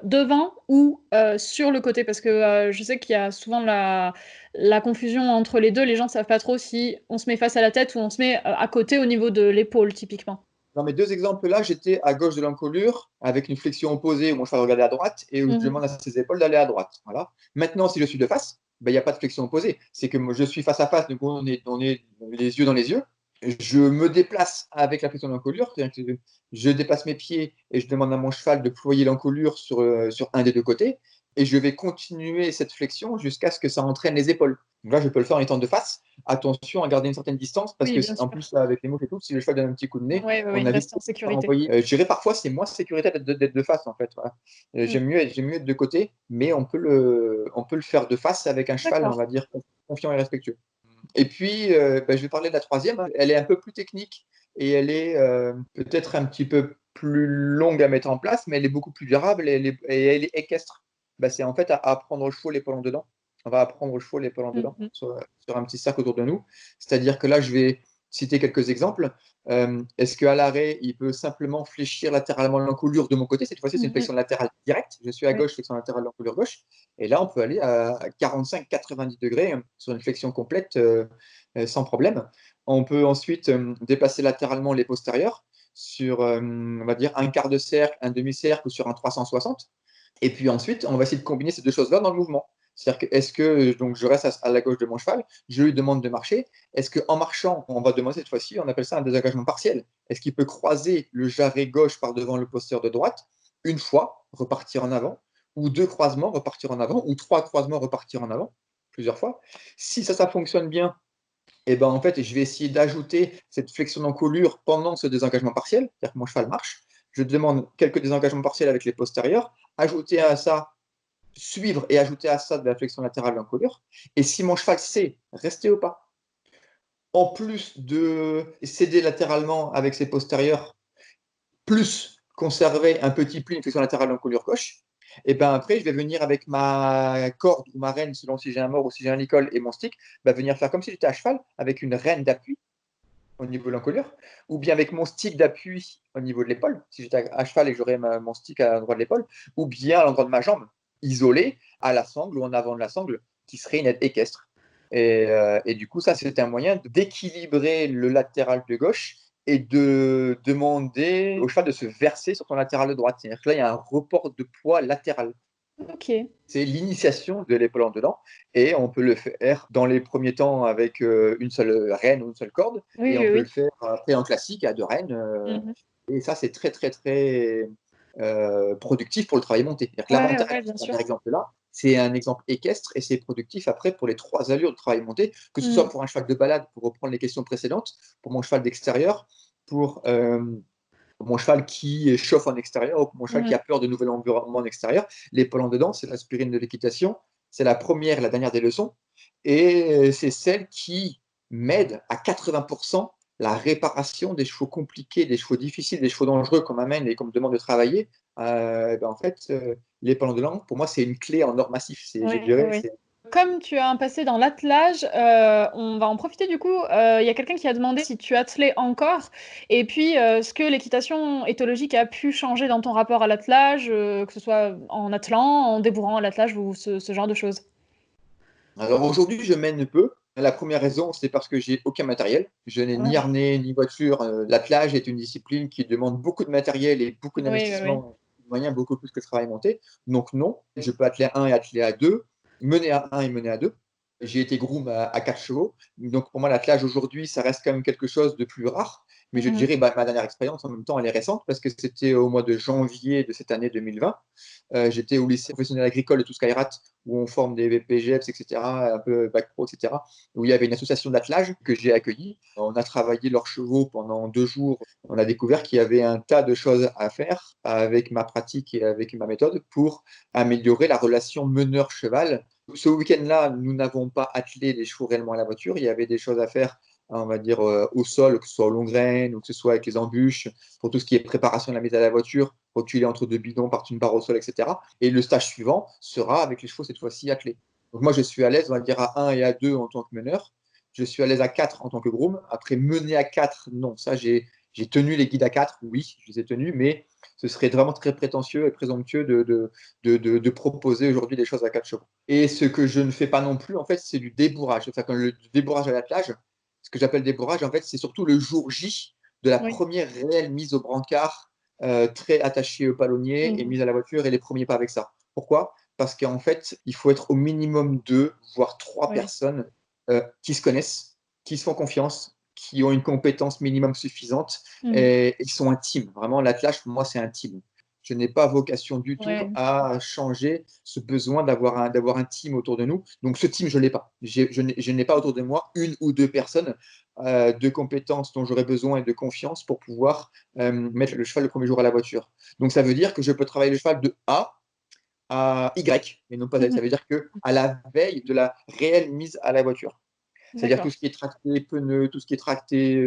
S1: devant ou sur le côté, parce que je sais qu'il y a souvent la confusion entre les deux. Les gens ne savent pas trop si on se met face à la tête ou on se met à côté au niveau de l'épaule, typiquement.
S2: Dans mes deux exemples-là, j'étais à gauche de l'encolure avec une flexion opposée où mon cheval regardait à droite et où je
S1: Mhm.
S2: demande à ses épaules d'aller à droite. Voilà. Maintenant, si je suis de face, ben, il n'y a pas de flexion opposée. C'est que moi, je suis face à face, donc on est les yeux dans les yeux. Je me déplace avec la flexion de l'encolure, c'est-à-dire que je déplace mes pieds et je demande à mon cheval de ployer l'encolure sur un des deux côtés. Et je vais continuer cette flexion jusqu'à ce que ça entraîne les épaules. Donc là, je peux le faire en étant de face. Attention à garder une certaine distance parce
S1: Oui,
S2: que,
S1: bien
S2: en
S1: sûr.
S2: plus, avec les mots et tout, si le cheval donne un petit coup de nez,
S1: Ouais, ouais, ouais,
S2: on a vite
S1: rester en sécurité.
S2: envoyé. Je dirais parfois, c'est moins sécuritaire d'être de face, en fait. Voilà.
S1: Mm.
S2: J'aime mieux être de côté, mais on peut le faire de face avec un cheval, on
S1: D'accord.
S2: va dire, confiant et respectueux. Et puis, ben, je vais parler de la troisième. Elle est un peu plus technique et elle est peut-être un petit peu plus longue à mettre en place, mais elle est beaucoup plus durable et elle est équestre. Ben, c'est en fait à apprendre au chevaux l'épaule en dedans. On va apprendre au chevaux l'épaule en dedans
S1: Mhm.
S2: sur un petit cercle autour de nous. C'est-à-dire que là, je vais citer quelques exemples. Est-ce qu'à l'arrêt, il peut simplement fléchir latéralement l'encolure de mon côté? Cette fois-ci, c'est une
S1: Mhm.
S2: flexion latérale directe. Je suis à
S1: Oui.
S2: gauche, flexion latérale l'encolure gauche. Et là, on peut aller à 45-90 degrés sur une flexion complète sans problème. On peut ensuite déplacer latéralement les postérieurs sur, on va dire, un quart de cercle, un demi-cercle ou sur un 360. Et puis ensuite, on va essayer de combiner ces deux choses-là dans le mouvement. C'est-à-dire que est-ce que donc je reste à la gauche de mon cheval, je lui demande de marcher. Est-ce qu'en marchant, on va demander cette fois-ci, on appelle ça un désengagement partiel. Est-ce qu'il peut croiser le jarret gauche par devant le postérieur de droite une fois, repartir en avant, ou deux croisements, repartir en avant, ou trois croisements, repartir en avant, plusieurs fois. Si ça fonctionne bien, et ben en fait, je vais essayer d'ajouter cette flexion d'encolure pendant ce désengagement partiel, c'est-à-dire que mon cheval marche. Je demande quelques désengagements partiels avec les postérieurs, ajouter à ça, suivre et ajouter à ça de la flexion latérale d'encolure. Et si mon cheval sait rester au pas, en plus de céder latéralement avec ses postérieurs, plus conserver un petit pli, une flexion latérale d'encolure gauche, et ben après, je vais venir avec ma corde ou ma renne, selon si j'ai un mort ou si j'ai un licol, et mon stick, venir faire comme si j'étais à cheval, avec une renne d'appui au niveau de l'encolure, ou bien avec mon stick d'appui au niveau de l'épaule, si j'étais à cheval et que j'aurais mon stick à l'endroit de l'épaule, ou bien à l'endroit de ma jambe, isolé à la sangle ou en avant de la sangle, qui serait une aide équestre. Et du coup, ça, c'est un moyen d'équilibrer le latéral de gauche et de demander au cheval de se verser sur ton latéral de droite. C'est-à-dire que là, il y a un report de poids latéral.
S1: Ok.
S2: C'est l'initiation de l'épaule en dedans et on peut le faire dans les premiers temps avec une seule renne ou une seule corde
S1: Oui,
S2: et on
S1: oui,
S2: peut le
S1: oui.
S2: faire après en classique à deux rennes.
S1: Mhm.
S2: Et ça, c'est très, très, très productif pour le travail monté. C'est-à-dire que
S1: Ouais,
S2: l'avantage
S1: ouais,
S2: de
S1: bien
S2: ce
S1: sûr.
S2: dernier exemple-là, c'est un exemple équestre et c'est productif après pour les trois allures de travail monté, que ce soit
S1: Mhm.
S2: pour un cheval de balade, pour reprendre les questions précédentes, pour mon cheval d'extérieur, pour mon cheval qui chauffe en extérieur ou mon cheval qui a
S1: Mhm.
S2: peur de nouvel environnement en extérieur. L'épaule en dedans, c'est l'aspirine de l'équitation. C'est la première, la dernière des leçons. Et c'est celle qui m'aide à 80% la réparation des chevaux compliqués, des chevaux difficiles, des chevaux dangereux qu'on m'amène et qu'on me demande de travailler. En fait, l'épaule en dedans, pour moi, c'est une clé en or massif. Je
S1: Ouais,
S2: dirais,
S1: ouais. Comme tu as un passé dans l'attelage, on va en profiter du coup. Il y a quelqu'un qui a demandé si tu attelais encore, et puis ce que l'équitation éthologique a pu changer dans ton rapport à l'attelage, que ce soit en attelant, en débourrant à l'attelage ou ce genre de choses.
S2: Alors aujourd'hui, je mène peu. La première raison, c'est parce que j'ai aucun matériel. Je n'ai ni
S1: Ouais.
S2: harnais ni voiture. L'attelage est une discipline qui demande beaucoup de matériel et beaucoup
S1: Oui, oui, oui.
S2: d'investissement, de moyens, beaucoup plus que le travail monté. Donc non, je peux atteler à 1 et atteler à 2, mener à 1 et mener à 2. J'ai été groom à 4 chevaux. Donc pour moi, l'attelage aujourd'hui, ça reste quand même quelque chose de plus rare. Mais je
S1: Mhm.
S2: dirais, ma dernière expérience, en même temps, elle est récente parce que c'était au mois de janvier de cette année 2020. J'étais au lycée professionnel agricole de Touscairat, où on forme des BPGEPS, etc., un peu bac pro, etc., où il y avait une association d'attelage que j'ai accueillie. On a travaillé leurs chevaux pendant 2 jours. On a découvert qu'il y avait un tas de choses à faire avec ma pratique et avec ma méthode pour améliorer la relation meneur-cheval. Ce week-end-là, nous n'avons pas attelé les chevaux réellement à la voiture. Il y avait des choses à faire, on va dire, au sol, que ce soit au long graine ou que ce soit avec les embûches, pour tout ce qui est préparation de la mise à la voiture, reculer entre deux bidons, partir une barre au sol, etc. Et le stage suivant sera avec les chevaux cette fois-ci attelés. Donc moi, je suis à l'aise, on va dire à 1 et à 2 en tant que meneur. Je suis à l'aise à 4 en tant que groom. Après, mener à 4, non. Ça, j'ai tenu les guides à 4, oui, je les ai tenus, mais ce serait vraiment très prétentieux et présomptueux de proposer aujourd'hui des choses à 4 chevaux. Et ce que je ne fais pas non plus, en fait, c'est du débourrage. Enfin, quand le débourrage à l'attelage, ce que j'appelle débourrage, en fait, c'est surtout le jour J de la
S1: Oui.
S2: première réelle mise au brancard, très attachée au palonnier et
S1: Mhm.
S2: mise à la voiture et les premiers pas avec ça. Pourquoi? Parce qu'en fait, il faut être au minimum 2, voire 3
S1: Oui.
S2: personnes qui se connaissent, qui se font confiance, qui ont une compétence minimum suffisante
S1: Mhm.
S2: et qui sont intimes. Vraiment, l'attelage, pour moi, c'est intime. Je n'ai pas vocation du tout
S1: Ouais.
S2: à changer ce besoin d'avoir un team autour de nous. Donc, ce team, je ne l'ai pas. Je n'ai pas autour de moi une ou deux personnes de compétences dont j'aurais besoin et de confiance pour pouvoir mettre le cheval le premier jour à la voiture. Donc, ça veut dire que je peux travailler le cheval de A à Y, mais non pas Z. Ça
S1: Mhm.
S2: veut dire que à la veille de la réelle mise à la voiture. C'est-à-dire tout
S1: D'accord.
S2: ce qui est tracté pneus, tout ce qui est tracté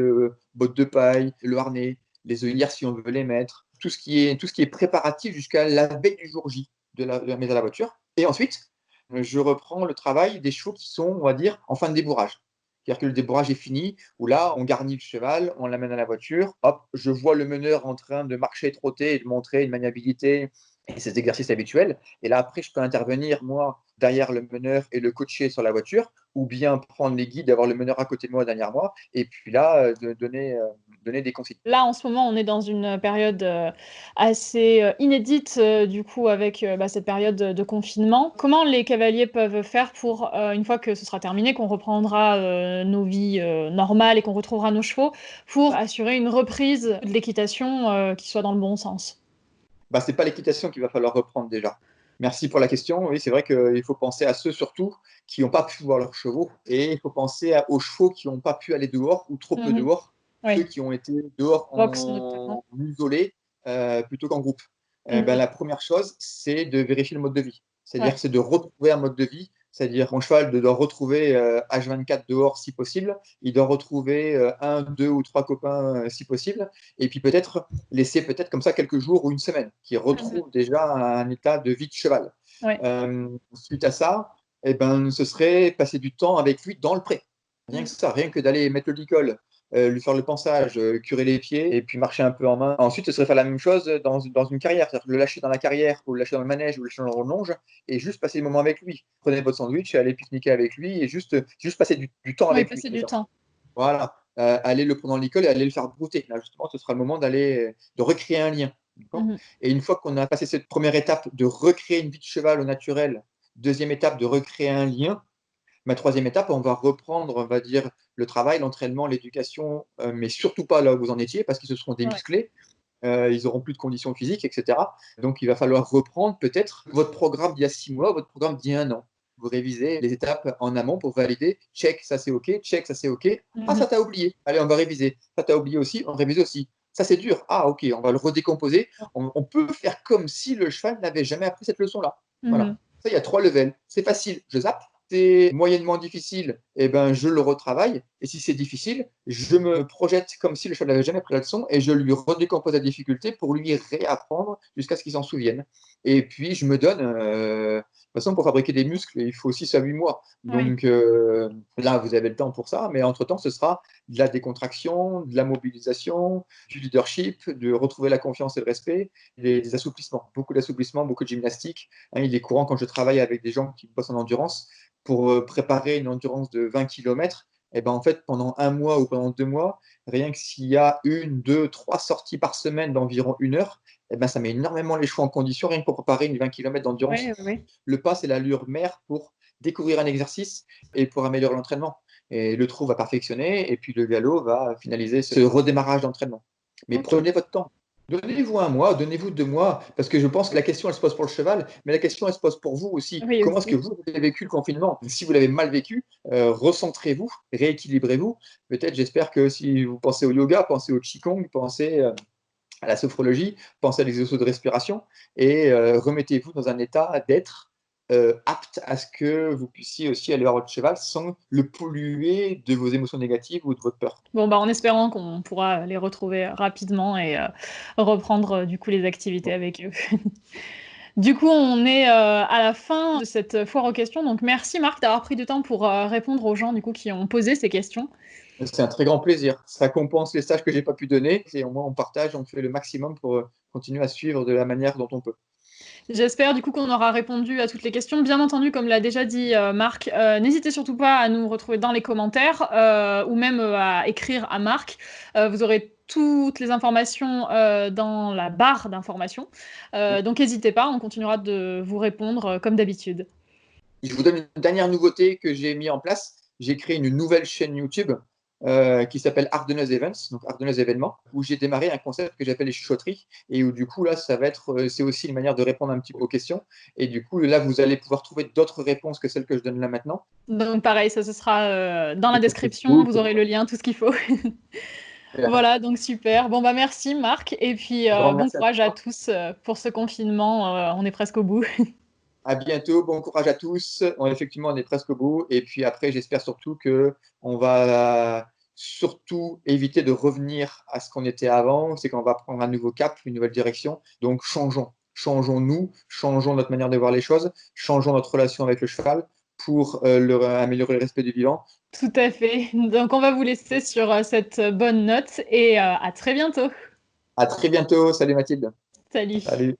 S2: bottes de paille, le harnais, les œillères si on veut les mettre, tout ce qui est préparatif jusqu'à la veille du jour J de la mise à la voiture. Et ensuite, je reprends le travail des chevaux qui sont, on va dire, en fin de débourrage. C'est-à-dire que le débourrage est fini, où là, on garnit le cheval, on l'amène à la voiture, hop, je vois le meneur en train de marcher, trotter et de montrer une maniabilité et ses exercices habituels. Et là, après, je peux intervenir, moi, derrière le meneur et le coacher sur la voiture, ou bien prendre les guides, avoir le meneur à côté de moi, derrière moi, et puis là, donner des consignes.
S1: Là, en ce moment, on est dans une période assez inédite, du coup, avec cette période de confinement. Comment les cavaliers peuvent faire pour, une fois que ce sera terminé, qu'on reprendra nos vies normales et qu'on retrouvera nos chevaux, pour assurer une reprise de l'équitation qui soit dans le bon sens?
S2: Bah, c'est pas l'équitation qu'il va falloir reprendre déjà. Merci pour la question. Oui, c'est vrai qu'il faut penser à ceux surtout qui n'ont pas pu voir leurs chevaux et il faut penser aux chevaux qui n'ont pas pu aller dehors ou trop peu
S1: Mmh.
S2: dehors, ceux
S1: Oui,
S2: qui ont été dehors
S1: box notamment.
S2: en isolé plutôt qu'en groupe. Ben,
S1: Mmh.
S2: la première chose, c'est de vérifier le mode de vie. C'est-à-dire
S1: Ouais.
S2: que c'est de retrouver un mode de vie. C'est-à-dire mon cheval doit retrouver H24 dehors si possible. Il doit retrouver un, deux ou trois copains si possible. Et puis peut-être laisser peut-être comme ça quelques jours ou une semaine, qui
S1: Mmh.
S2: retrouve déjà un état de vie de cheval.
S1: Ouais.
S2: Suite à ça, eh ben, ce serait passer du temps avec lui dans le pré. Rien
S1: Mmh.
S2: que ça, rien que d'aller mettre le licol, lui faire le pansage, curer les pieds et puis marcher un peu en main. Ensuite, ce serait faire la même chose dans une carrière, c'est-à-dire le lâcher dans la carrière ou le lâcher dans le manège ou le lâcher dans le longe et juste passer des moments avec lui. Prenez votre sandwich et allez pique-niquer avec lui et juste passer du temps
S1: Oui,
S2: avec lui.
S1: passer du
S2: Déjà.
S1: temps.
S2: Voilà, aller le prendre dans l'école et aller le faire brouter. Là, justement, ce sera le moment de recréer un lien.
S1: Mmh.
S2: Et une fois qu'on a passé cette première étape de recréer une vie de cheval au naturel, deuxième étape de recréer un lien, ma troisième étape, on va reprendre, on va dire, le travail, l'entraînement, l'éducation, mais surtout pas là où vous en étiez, parce qu'ils se seront
S1: Ouais.
S2: démusclés, ils auront plus de conditions physiques, etc. Donc, il va falloir reprendre peut-être votre programme d'il y a 6 mois, votre programme d'il y a un an. Vous révisez les étapes en amont pour valider. Check, ça c'est OK. Check, ça c'est OK. Ah,
S1: Mmh.
S2: ça t'as oublié. Allez, on va réviser. Ça t'as oublié aussi. On révise aussi. Ça c'est dur. Ah, OK, on va le redécomposer. On peut faire comme si le cheval n'avait jamais appris cette leçon-là.
S1: Mmh.
S2: Voilà. Ça, il y a 3 levels. C'est facile, je zappe. C'est moyennement difficile, eh ben, je le retravaille. Et si c'est difficile, je me projette comme si le cheval n'avait jamais pris la leçon et je lui redécompose la difficulté pour lui réapprendre jusqu'à ce qu'il s'en souvienne. Et puis, je me donne, de toute façon, pour fabriquer des muscles, il faut 6 à 8 mois.
S1: Oui.
S2: Donc là, vous avez le temps pour ça, mais entre-temps, ce sera de la décontraction, de la mobilisation, du leadership, de retrouver la confiance et le respect, des assouplissements, beaucoup d'assouplissement, beaucoup de gymnastique. Hein, il est courant quand je travaille avec des gens qui bossent en endurance, pour préparer une endurance de 20 km, et ben en fait, pendant un mois ou pendant 2 mois, rien que s'il y a une, deux, trois sorties par semaine d'environ 1 heure, et ben ça met énormément les chevaux en condition, rien que pour préparer une 20 km
S1: Oui,
S2: d'endurance.
S1: oui, oui.
S2: Le pas, c'est l'allure mère pour découvrir un exercice et pour améliorer l'entraînement. Et le trot va perfectionner, et puis le galop va finaliser ce redémarrage d'entraînement. Mais
S1: OK.
S2: prenez votre temps. Donnez-vous un mois, donnez-vous 2 mois, parce que je pense que la question, elle se pose pour le cheval, mais la question, elle se pose pour vous aussi.
S1: Oui,
S2: Comment est-ce que
S1: aussi.
S2: vous avez vécu le confinement? Si vous l'avez mal vécu, recentrez-vous, rééquilibrez-vous. Peut-être, j'espère que si vous pensez au yoga, pensez au qigong, pensez à la sophrologie, pensez à l'exercice de respiration et remettez-vous dans un état d'être apte à ce que vous puissiez aussi aller voir votre cheval sans le polluer de vos émotions négatives ou de votre peur.
S1: Bon, en espérant qu'on pourra les retrouver rapidement et reprendre, du coup, les activités avec eux. Du coup, on est, à la fin de cette foire aux questions, donc merci Marc d'avoir pris du temps pour, répondre aux gens, du coup, qui ont posé ces questions.
S2: C'est un très grand plaisir. Ça compense les stages que j'ai pas pu donner et au moins on partage, on fait le maximum pour continuer à suivre de la manière dont on peut.
S1: J'espère du coup qu'on aura répondu à toutes les questions. Bien entendu, comme l'a déjà dit Marc, n'hésitez surtout pas à nous retrouver dans les commentaires ou même à écrire à Marc. Vous aurez toutes les informations dans la barre d'informations. Donc n'hésitez pas, on continuera de vous répondre comme d'habitude.
S2: Je vous donne une dernière nouveauté que j'ai mis en place. J'ai créé une nouvelle chaîne YouTube qui s'appelle Ardennes Events, donc Ardennes Événements, où j'ai démarré un concept que j'appelle les chuchotteries et où du coup là, ça va être, c'est aussi une manière de répondre un petit peu aux questions. Et du coup là, vous allez pouvoir trouver d'autres réponses que celles que je donne là maintenant.
S1: Donc pareil, ça ce sera dans la
S2: Et sur
S1: description,
S2: Facebook.
S1: vous aurez le lien, tout ce qu'il faut. Voilà, donc super. Bon merci Marc, et puis
S2: Un grand
S1: bon
S2: merci à
S1: courage à
S2: toi.
S1: tous pour ce confinement. On est presque au bout.
S2: À bientôt, bon courage à tous. Effectivement, on est presque au bout. Et puis après, j'espère surtout que on va surtout éviter de revenir à ce qu'on était avant. C'est qu'on va prendre un nouveau cap, une nouvelle direction. Donc changeons. Changeons-nous, changeons notre manière de voir les choses, changeons notre relation avec le cheval pour améliorer le respect du vivant.
S1: Tout à fait. Donc on va vous laisser sur cette bonne note et à très bientôt.
S2: À très bientôt. Salut Mathilde.
S1: Salut.
S2: Salut.